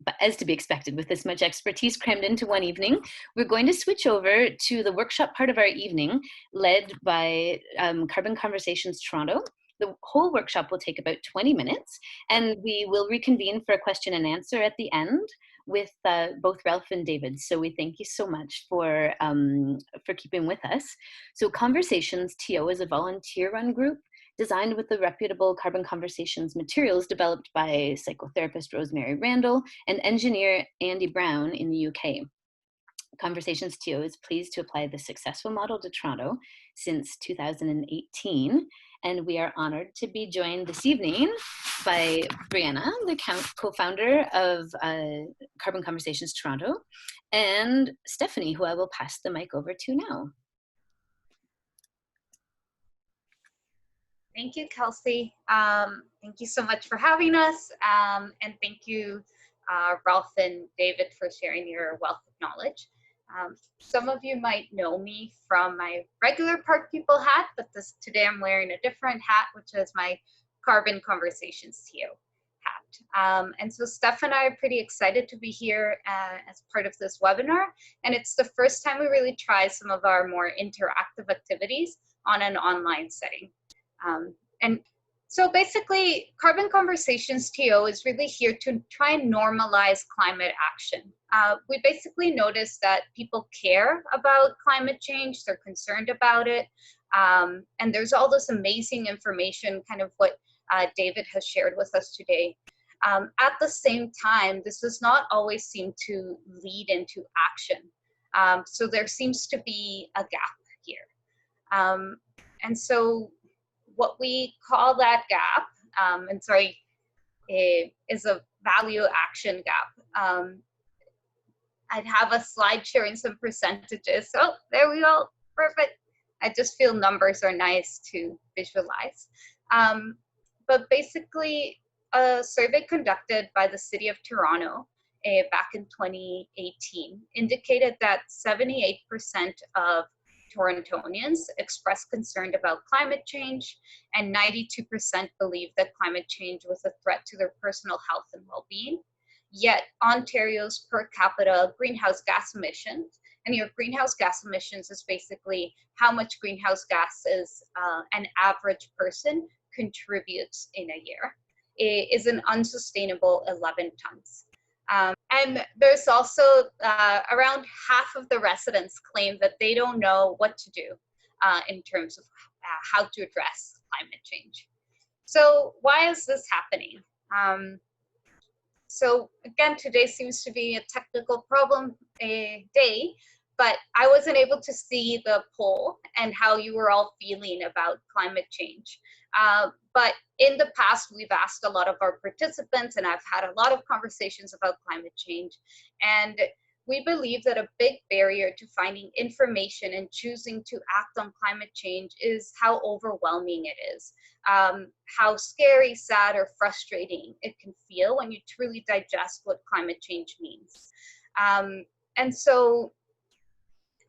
but as to be expected with this much expertise crammed into one evening, we're going to switch over to the workshop part of our evening, led by Carbon Conversations Toronto. The whole workshop will take about 20 minutes, and we will reconvene for a question and answer at the end with both Ralph and David. So we thank you so much for keeping with us. So Conversations TO is a volunteer-run group designed with the reputable Carbon Conversations materials developed by psychotherapist Rosemary Randall and engineer Andy Brown in the UK. Conversations TO is pleased to apply the successful model to Toronto since 2018. And we are honored to be joined this evening by Brianna, the co-founder of Carbon Conversations Toronto, and Stephanie, who I will pass the mic over to now. Thank you, Kelsey. Thank you so much for having us. And thank you, Ralph and David, for sharing your wealth of knowledge. Some of you might know me from my regular Park People hat, but today I'm wearing a different hat, which is my Carbon Conversations TO hat. And so Steph and I are pretty excited to be here as part of this webinar. And it's the first time we really try some of our more interactive activities on an online setting. And so basically, Carbon Conversations TO is really here to try and normalize climate action. We basically noticed that people care about climate change, they're concerned about it, and there's all this amazing information, kind of what David has shared with us today. At the same time, this does not always seem to lead into action. So there seems to be a gap here. And so what we call that gap, is a value action gap. I'd have a slide showing some percentages. Oh, there we go, perfect. I just feel numbers are nice to visualize. But basically, a survey conducted by the City of Toronto back in 2018 indicated that 78% of Torontonians expressed concern about climate change, and 92% believe that climate change was a threat to their personal health and well-being. Yet Ontario's per capita greenhouse gas emissions, and your greenhouse gas emissions is basically how much greenhouse gases an average person contributes in a year, is an unsustainable 11 tons. And there's also around half of the residents claim that they don't know what to do in terms of how to address climate change. So why is this happening? So again, today seems to be a technical problem day, but I wasn't able to see the poll and how you were all feeling about climate change. But in the past, we've asked a lot of our participants, and I've had a lot of conversations about climate change. And we believe that a big barrier to finding information and choosing to act on climate change is how overwhelming it is, how scary, sad, or frustrating it can feel when you truly digest what climate change means. And so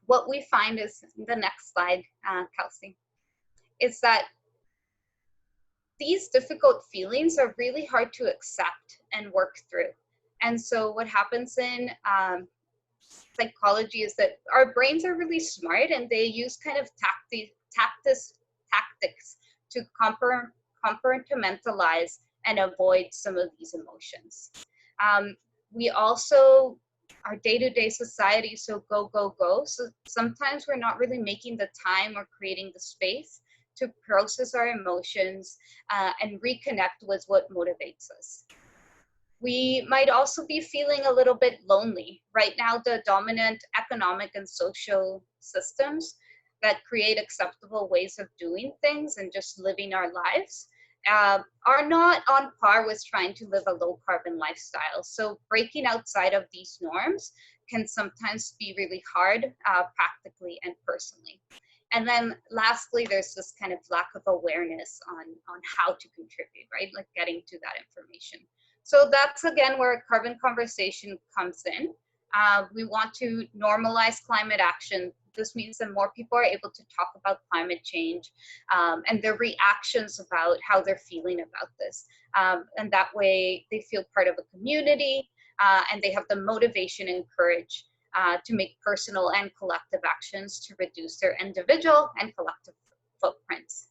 what we find is, the next slide, Kelsey, is that these difficult feelings are really hard to accept and work through. And so what happens in psychology is that our brains are really smart, and they use kind of tactics to compartmentalize and avoid some of these emotions. We also, our day-to-day society, so go, go, go. So sometimes we're not really making the time or creating the space to process our emotions and reconnect with what motivates us. We might also be feeling a little bit lonely. Right now, the dominant economic and social systems that create acceptable ways of doing things and just living our lives are not on par with trying to live a low carbon lifestyle. So breaking outside of these norms can sometimes be really hard practically and personally. And then lastly, there's this kind of lack of awareness on how to contribute, right? Like getting to that information. So that's, again, where Carbon Conversation comes in. We want to normalize climate action. This means that more people are able to talk about climate change and their reactions about how they're feeling about this. And that way they feel part of a community and they have the motivation and courage to make personal and collective actions to reduce their individual and collective footprints.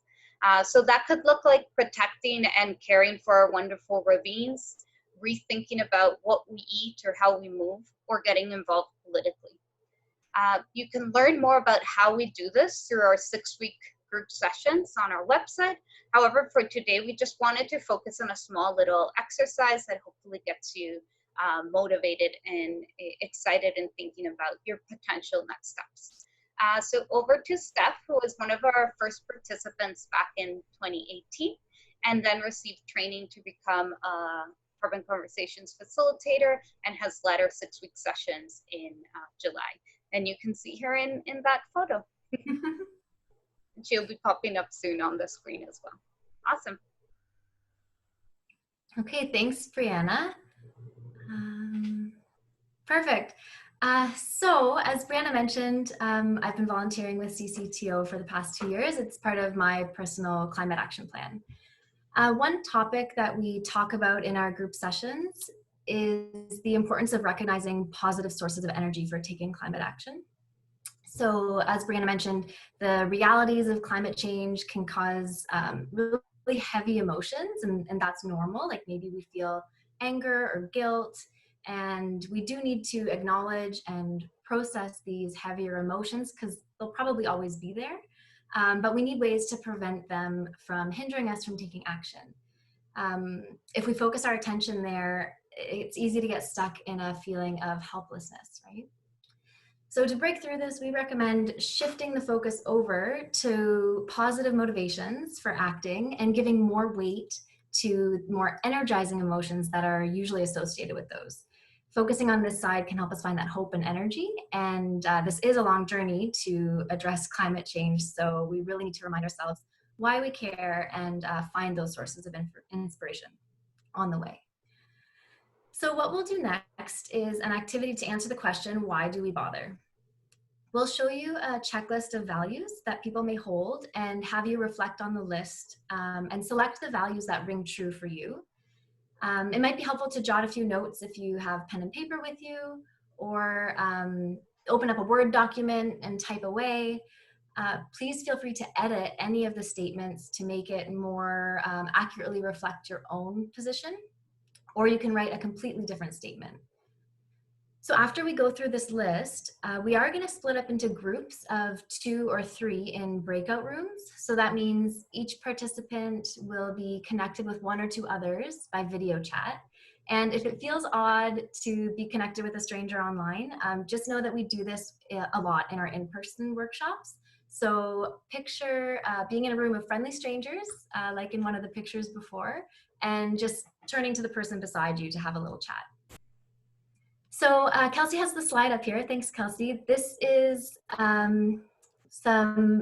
So that could look like protecting and caring for our wonderful ravines, rethinking about what we eat or how we move, or getting involved politically. You can learn more about how we do this through our 6-week group sessions on our website. However, for today, we just wanted to focus on a small little exercise that hopefully gets you motivated and excited and thinking about your potential next steps. So over to Steph, who was one of our first participants back in 2018, and then received training to become a Carbon Conversations facilitator and has led our 6-week sessions in July. And you can see her in that photo. She'll be popping up soon on the screen as well. Awesome. Okay, thanks, Brianna. Perfect. So, as Brianna mentioned, I've been volunteering with CCTO for the past 2 years. It's part of my personal climate action plan. One topic that we talk about in our group sessions is the importance of recognizing positive sources of energy for taking climate action. So, as Brianna mentioned, the realities of climate change can cause really heavy emotions, and that's normal. Like maybe we feel anger or guilt, and we do need to acknowledge and process these heavier emotions because they'll probably always be there. But we need ways to prevent them from hindering us from taking action. If we focus our attention there, it's easy to get stuck in a feeling of helplessness, right? So to break through this, we recommend shifting the focus over to positive motivations for acting and giving more weight to more energizing emotions that are usually associated with those. Focusing on this side can help us find that hope and energy. And this is a long journey to address climate change. So we really need to remind ourselves why we care and find those sources of inspiration on the way. So what we'll do next is an activity to answer the question, why do we bother? We'll show you a checklist of values that people may hold and have you reflect on the list and select the values that ring true for you. It might be helpful to jot a few notes if you have pen and paper with you, or open up a Word document and type away. Please feel free to edit any of the statements to make it more accurately reflect your own position, or you can write a completely different statement. So after we go through this list, we are going to split up into groups of 2 or 3 in breakout rooms. So that means each participant will be connected with 1 or 2 others by video chat. And if it feels odd to be connected with a stranger online, just know that we do this a lot in our in-person workshops. So picture being in a room of friendly strangers, like in one of the pictures before, and just turning to the person beside you to have a little chat. So Kelsey has the slide up here. Thanks, Kelsey. This is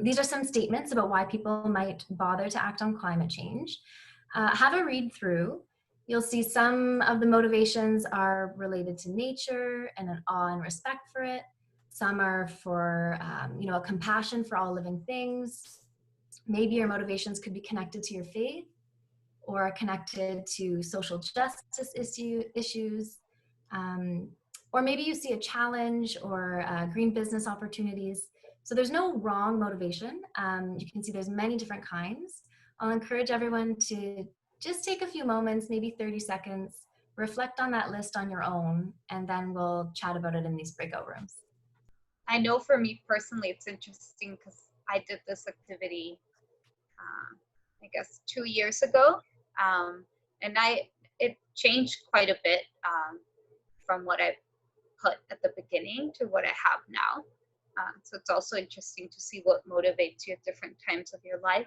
these are some statements about why people might bother to act on climate change. Have a read through. You'll see some of the motivations are related to nature and an awe and respect for it. Some are for a compassion for all living things. Maybe your motivations could be connected to your faith or connected to social justice issues. Or maybe you see a challenge or green business opportunities. So there's no wrong motivation. You can see there's many different kinds. I'll encourage everyone to just take a few moments, maybe 30 seconds, reflect on that list on your own, and then we'll chat about it in these breakout rooms. I know for me personally, it's interesting because I did this activity, I guess 2 years ago. And it changed quite a bit from what I put at the beginning to what I have now. So it's also interesting to see what motivates you at different times of your life.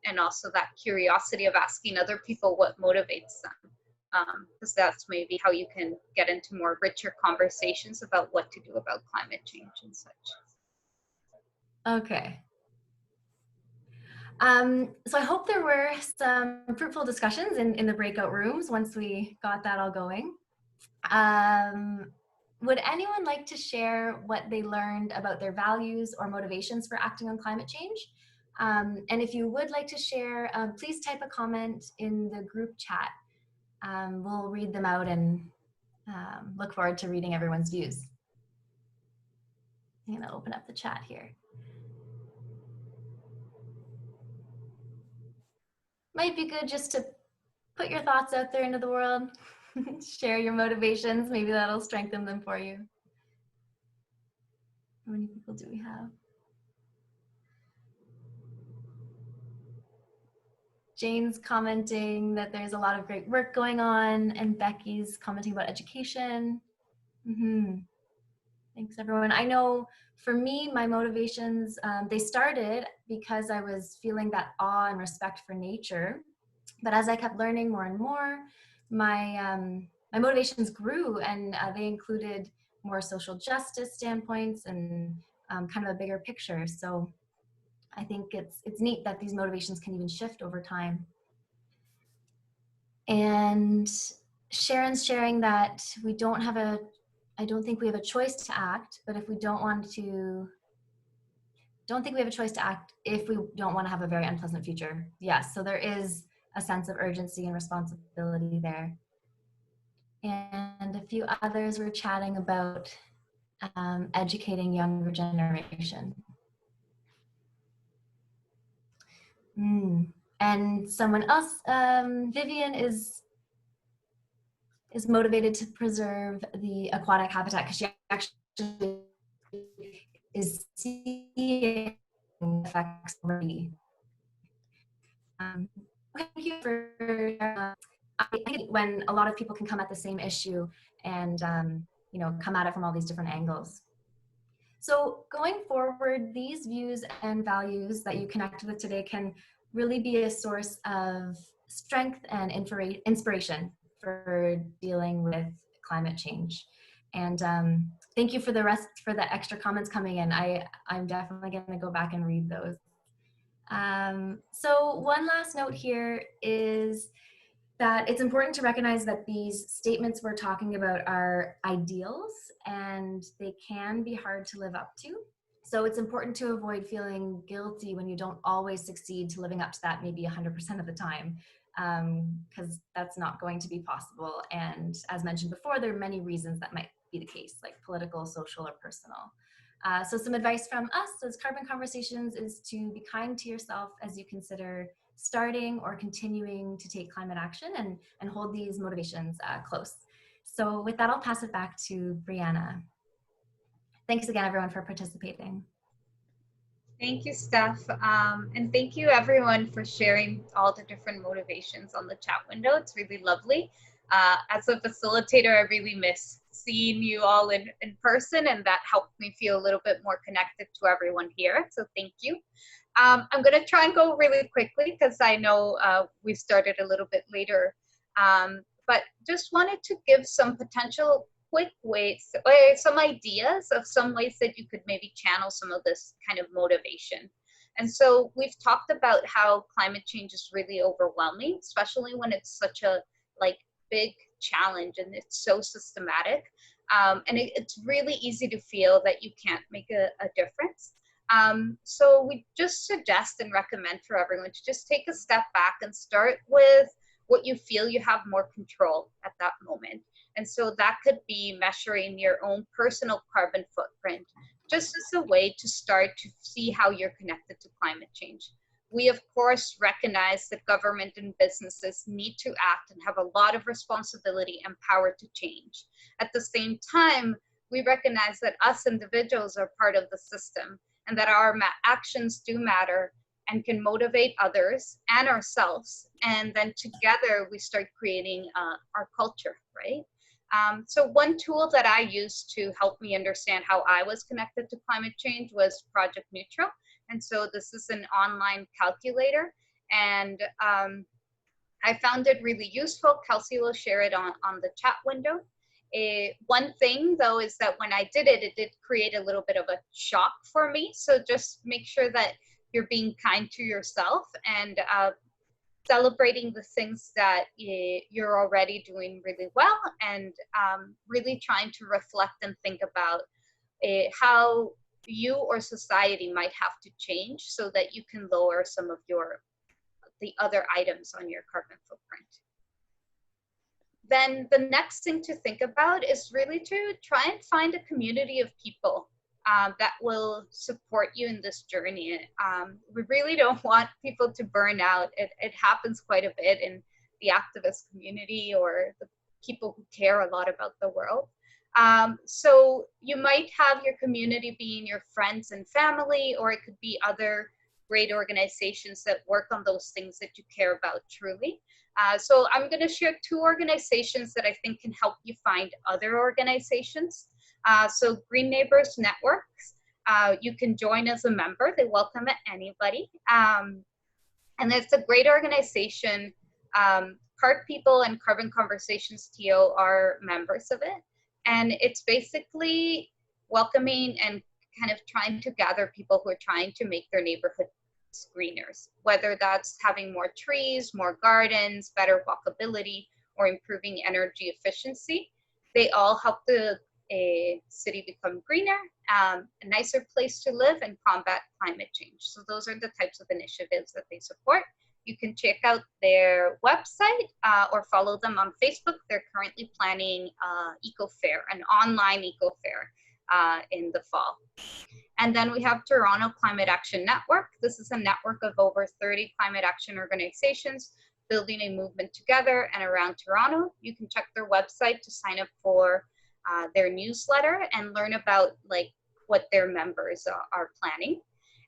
And also that curiosity of asking other people what motivates them. Because that's maybe how you can get into more richer conversations about what to do about climate change and such. Okay. So I hope there were some fruitful discussions in the breakout rooms once we got that all going. Would anyone like to share what they learned about their values or motivations for acting on climate change? And if you would like to share, please type a comment in the group chat. We'll read them out and look forward to reading everyone's views. I'm gonna open up the chat here. Might be good just to put your thoughts out there into the world, share your motivations, maybe that'll strengthen them for you. How many people do we have? Jane's commenting that there's a lot of great work going on, and Becky's commenting about education. Thanks, everyone. I know for me, my motivations, they started because I was feeling that awe and respect for nature. But as I kept learning more and more, my motivations grew, and they included more social justice standpoints and kind of a bigger picture. So I think it's neat that these motivations can even shift over time. And Sharon's sharing that we don't have a I don't think we have a choice to act, but if we don't want to, don't think we have a choice to act if we don't want to have a very unpleasant future. Yes, so there is a sense of urgency and responsibility there. And a few others were chatting about educating younger generation. And someone else, Vivian is motivated to preserve the aquatic habitat because she actually is seeing effects already. Thank you for. I think when a lot of people can come at the same issue and come at it from all these different angles. So going forward, these views and values that you connected with today can really be a source of strength and inspiration for dealing with climate change. And thank you for the extra comments coming in. I'm definitely going to go back and read those. So one last note here is that it's important to recognize that these statements we're talking about are ideals and they can be hard to live up to. So it's important to avoid feeling guilty when you don't always succeed to living up to that maybe 100% of the time, because that's not going to be possible. And as mentioned before, there are many reasons that might be the case, like political, social, or personal. So some advice from us as Carbon Conversations is to be kind to yourself as you consider starting or continuing to take climate action and hold these motivations close. So with that, I'll pass it back to Brianna. Thanks again, everyone, for participating. Thank you, Steph. And thank you, everyone, for sharing all the different motivations on the chat window. It's really lovely. As a facilitator, I really miss seeing you all in person, and that helped me feel a little bit more connected to everyone here. So thank you. I'm going to try and go really quickly because I know we started a little bit later, but just wanted to give some potential quick ways, or some ideas of some ways that you could maybe channel some of this kind of motivation. And so we've talked about how climate change is really overwhelming, especially when it's such a big challenge and it's so systematic. And it's really easy to feel that you can't make a difference. So we just suggest and recommend for everyone to just take a step back and start with what you feel you have more control at that moment. And so that could be measuring your own personal carbon footprint, just as a way to start to see how you're connected to climate change. We, of course, recognize that government and businesses need to act and have a lot of responsibility and power to change. At the same time, we recognize that us individuals are part of the system, and that our actions do matter and can motivate others and ourselves. And then together we start creating our culture, right? So one tool that I used to help me understand how I was connected to climate change was Project Neutral. And so this is an online calculator, and I found it really useful. Kelsey will share it on the chat window. One thing though is that when I did it, it did create a little bit of a shock for me. So just make sure that you're being kind to yourself and celebrating the things that you're already doing really well, and really trying to reflect and think about how you or society might have to change so that you can lower some of the other items on your carbon footprint. Then the next thing to think about is really to try and find a community of people that will support you in this journey. We really don't want people to burn out. It happens quite a bit in the activist community or the people who care a lot about the world. So you might have your community being your friends and family, or it could be other great organizations that work on those things that you care about truly. So I'm going to share 2 organizations that I think can help you find other organizations. So Green Neighbors Networks, you can join as a member. They welcome anybody. And it's a great organization. Park People and Carbon Conversations TO are members of it. And it's basically welcoming and kind of trying to gather people who are trying to make their neighborhood greener, whether that's having more trees, more gardens, better walkability, or improving energy efficiency. They all help the a city become greener, a nicer place to live, and combat climate change. So those are the types of initiatives that they support. You can check out their website or follow them on Facebook. They're currently planning Eco Fair, an online Eco Fair in the fall. And then we have Toronto Climate Action Network. This is a network of over 30 climate action organizations building a movement together and around Toronto. You can check their website to sign up for their newsletter and learn about like what their members are planning.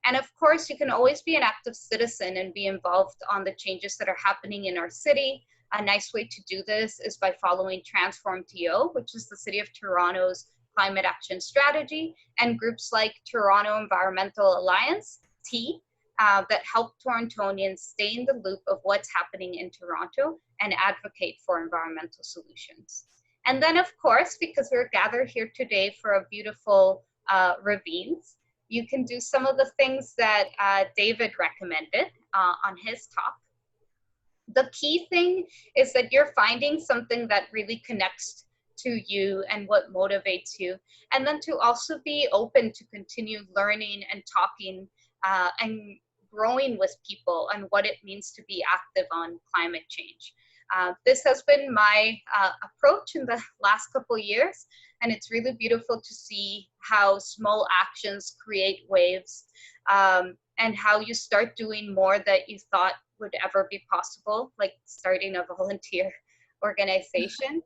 And of course, you can always be an active citizen and be involved on the changes that are happening in our city. A nice way to do this is by following Transform TO, which is the City of Toronto's climate action strategy, and groups like Toronto Environmental Alliance, T, that help Torontonians stay in the loop of what's happening in Toronto and advocate for environmental solutions. And then, of course, because we're gathered here today for a beautiful Ravines, you can do some of the things that David recommended on his talk. The key thing is that you're finding something that really connects to you and what motivates you. And then to also be open to continue learning and talking and growing with people and what it means to be active on climate change. This has been my approach in the last couple of years, and it's really beautiful to see how small actions create waves and how you start doing more that you thought would ever be possible, like starting a volunteer organization.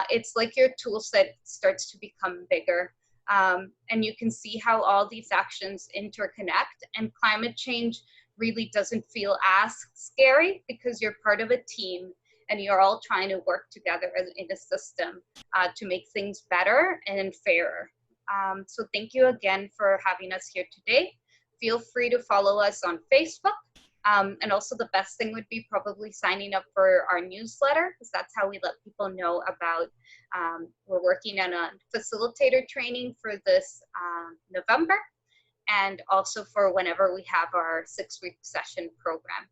It's like your tool set starts to become bigger. And you can see how all these actions interconnect, and climate change really doesn't feel as scary because you're part of a team and you're all trying to work together in a system to make things better and fairer. So thank you again for having us here today. Feel free to follow us on Facebook. And also the best thing would be probably signing up for our newsletter, because that's how we let people know about, we're working on a facilitator training for this November, and also for whenever we have our 6-week session program.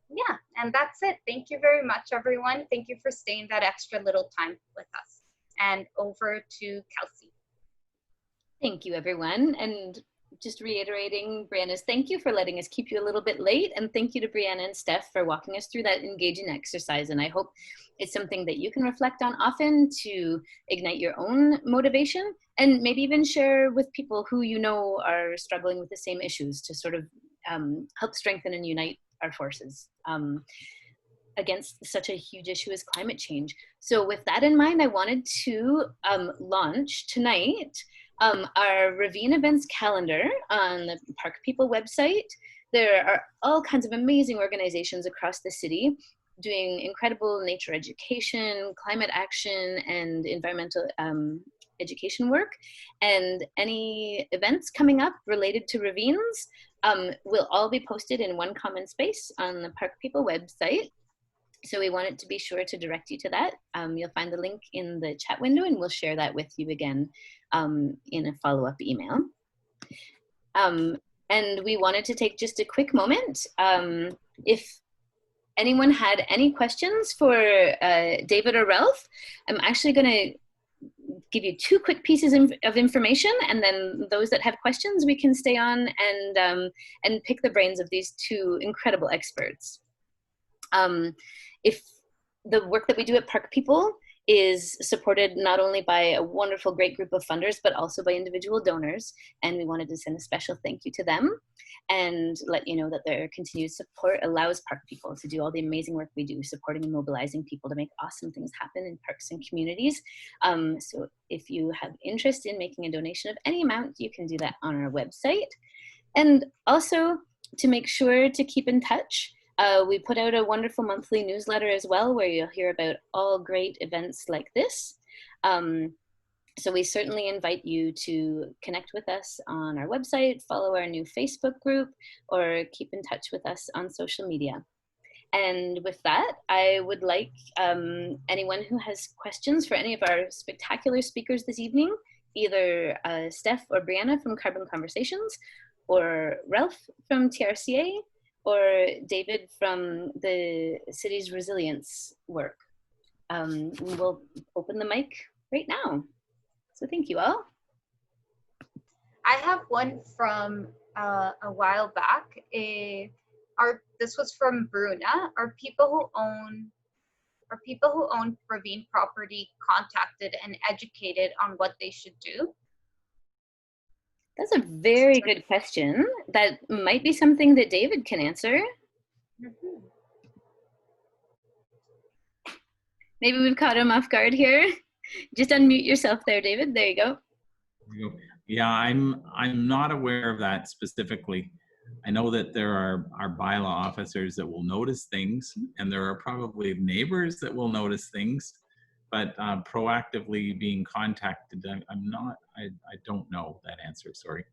Yeah, and that's it. Thank you very much, everyone. Thank you for staying that extra little time with us. And over to Kelsey. Thank you, everyone. And just reiterating Brianna's thank you for letting us keep you a little bit late, and thank you to Brianna and Steph for walking us through that engaging exercise. And I hope it's something that you can reflect on often to ignite your own motivation, and maybe even share with people who you know are struggling with the same issues to sort of help strengthen and unite our forces against such a huge issue as climate change. So with that in mind, I wanted to launch tonight our Ravine events calendar on the Park People website. There are all kinds of amazing organizations across the city doing incredible nature education, climate action, and environmental education work. And any events coming up related to ravines will all be posted in one common space on the Park People website. So we wanted to be sure to direct you to that. You'll find the link in the chat window, and we'll share that with you again in a follow-up email. And we wanted to take just a quick moment. If anyone had any questions for David or Ralph, I'm actually going to give you 2 quick pieces of information, and then those that have questions, we can stay on and pick the brains of these 2 incredible experts. If the work that we do at Park People is supported not only by a wonderful, great group of funders, but also by individual donors. And we wanted to send a special thank you to them and let you know that their continued support allows Park People to do all the amazing work we do, supporting and mobilizing people to make awesome things happen in parks and communities. So if you have interest in making a donation of any amount, you can do that on our website. And also to make sure to keep in touch, we put out a wonderful monthly newsletter as well, where you'll hear about all great events like this. So we certainly invite you to connect with us on our website, follow our new Facebook group, or keep in touch with us on social media. And with that, I would like anyone who has questions for any of our spectacular speakers this evening, either Steph or Brianna from Carbon Conversations, or Ralph from TRCA, or David from the city's resilience work. We'll open the mic right now. So thank you all. I have one from a while back. This was from Bruna. Are people who own ravine property contacted and educated on what they should do? That's a very good question. That might be something that David can answer. Mm-hmm. Maybe we've caught him off guard here. Just unmute yourself there, David. There you go. Yeah, I'm not aware of that specifically. I know that there are bylaw officers that will notice things, and there are probably neighbors that will notice things, but proactively being contacted, I don't know that answer, sorry.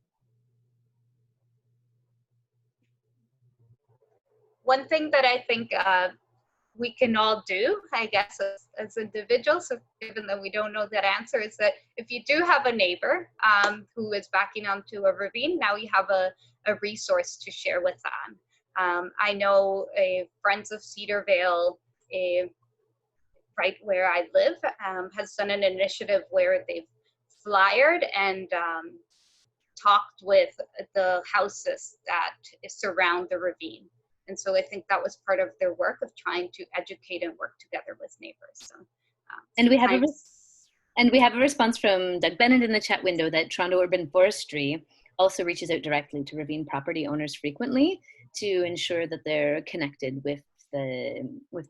One thing that I think we can all do, I guess, as individuals, so given that we don't know that answer, is that if you do have a neighbor who is backing onto a ravine, now you have a resource to share with them. I know Friends of Cedarvale, right where I live, has done an initiative where they've flyered and talked with the houses that surround the ravine. And so I think that was part of their work of trying to educate and work together with neighbors. So, and we have a response from Doug Bennett in the chat window that Toronto Urban Forestry also reaches out directly to ravine property owners frequently to ensure that they're connected with the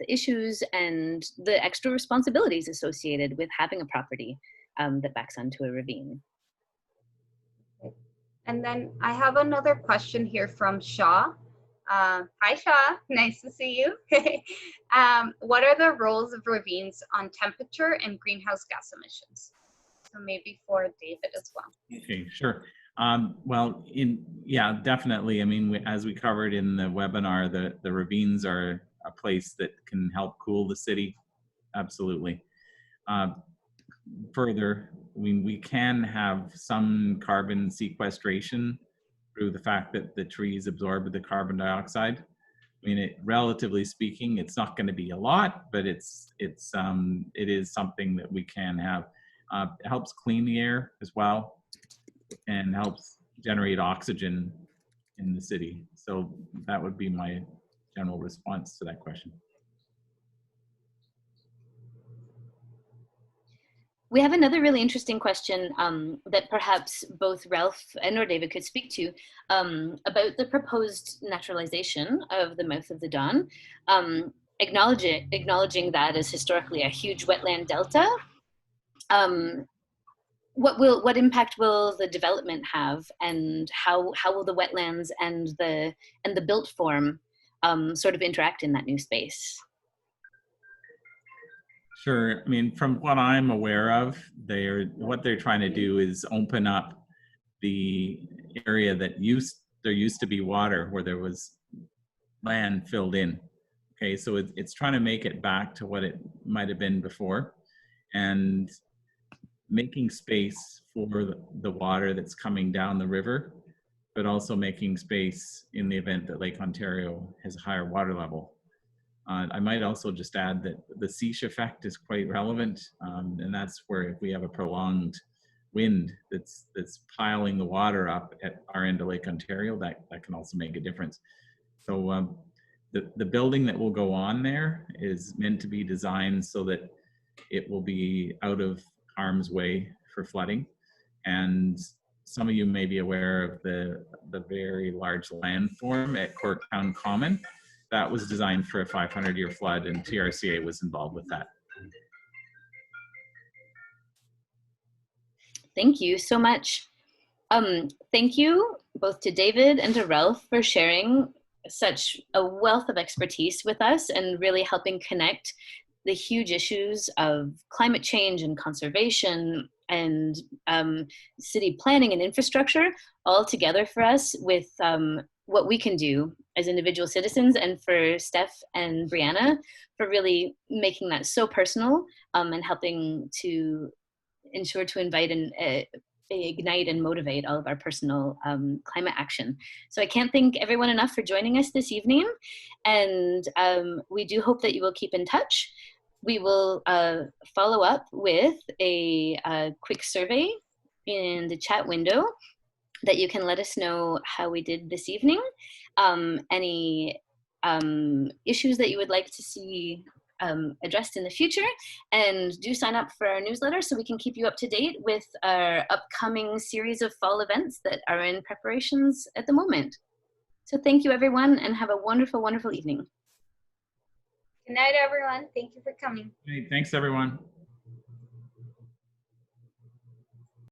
issues and the extra responsibilities associated with having a property that backs onto a ravine. And then I have another question here from Shaw. Hi, Shaw. Nice to see you. What are the roles of ravines on temperature and greenhouse gas emissions? So maybe for David as well. Okay, sure. Well, yeah, definitely. I mean, as we covered in the webinar, the ravines are a place that can help cool the city. Absolutely. Further, I mean, we can have some carbon sequestration through the fact that the trees absorb the carbon dioxide. I mean, relatively speaking, it's not going to be a lot, but it is something that we can have. It helps clean the air as well, and helps generate oxygen in the city. So that would be my general response to that question. We have another really interesting question that perhaps both Ralph and or David could speak to about the proposed naturalization of the mouth of the Don, acknowledging that as historically a huge wetland delta. What impact will the development have, and how will the wetlands and the built form sort of interact in that new space? Sure. I mean, from what I'm aware of, what they're trying to do is open up the area that there used to be water, where there was land filled in. Okay, so it's trying to make it back to what it might have been before, and making space for the water that's coming down the river, but also making space in the event that Lake Ontario has a higher water level. I might also just add that the siege effect is quite relevant, and that's where if we have a prolonged wind that's piling the water up at our end of Lake Ontario, that can also make a difference. So the building that will go on there is meant to be designed so that it will be out of harm's way for flooding. And some of you may be aware of the very large landform at Corktown Common. That was designed for a 500-year flood, and TRCA was involved with that. Thank you so much. Thank you both to David and to Ralph for sharing such a wealth of expertise with us and really helping connect the huge issues of climate change and conservation and city planning and infrastructure all together for us with what we can do as individual citizens, and for Steph and Brianna for really making that so personal and helping to ensure to invite and ignite and motivate all of our personal climate action. So I can't thank everyone enough for joining us this evening, and we do hope that you will keep in touch. We will follow up with a quick survey in the chat window that you can let us know how we did this evening. Any issues that you would like to see addressed in the future, and do sign up for our newsletter so we can keep you up to date with our upcoming series of fall events that are in preparations at the moment. So thank you everyone, and have a wonderful, wonderful evening. Good night, everyone. Thank you for coming. Hey, thanks everyone.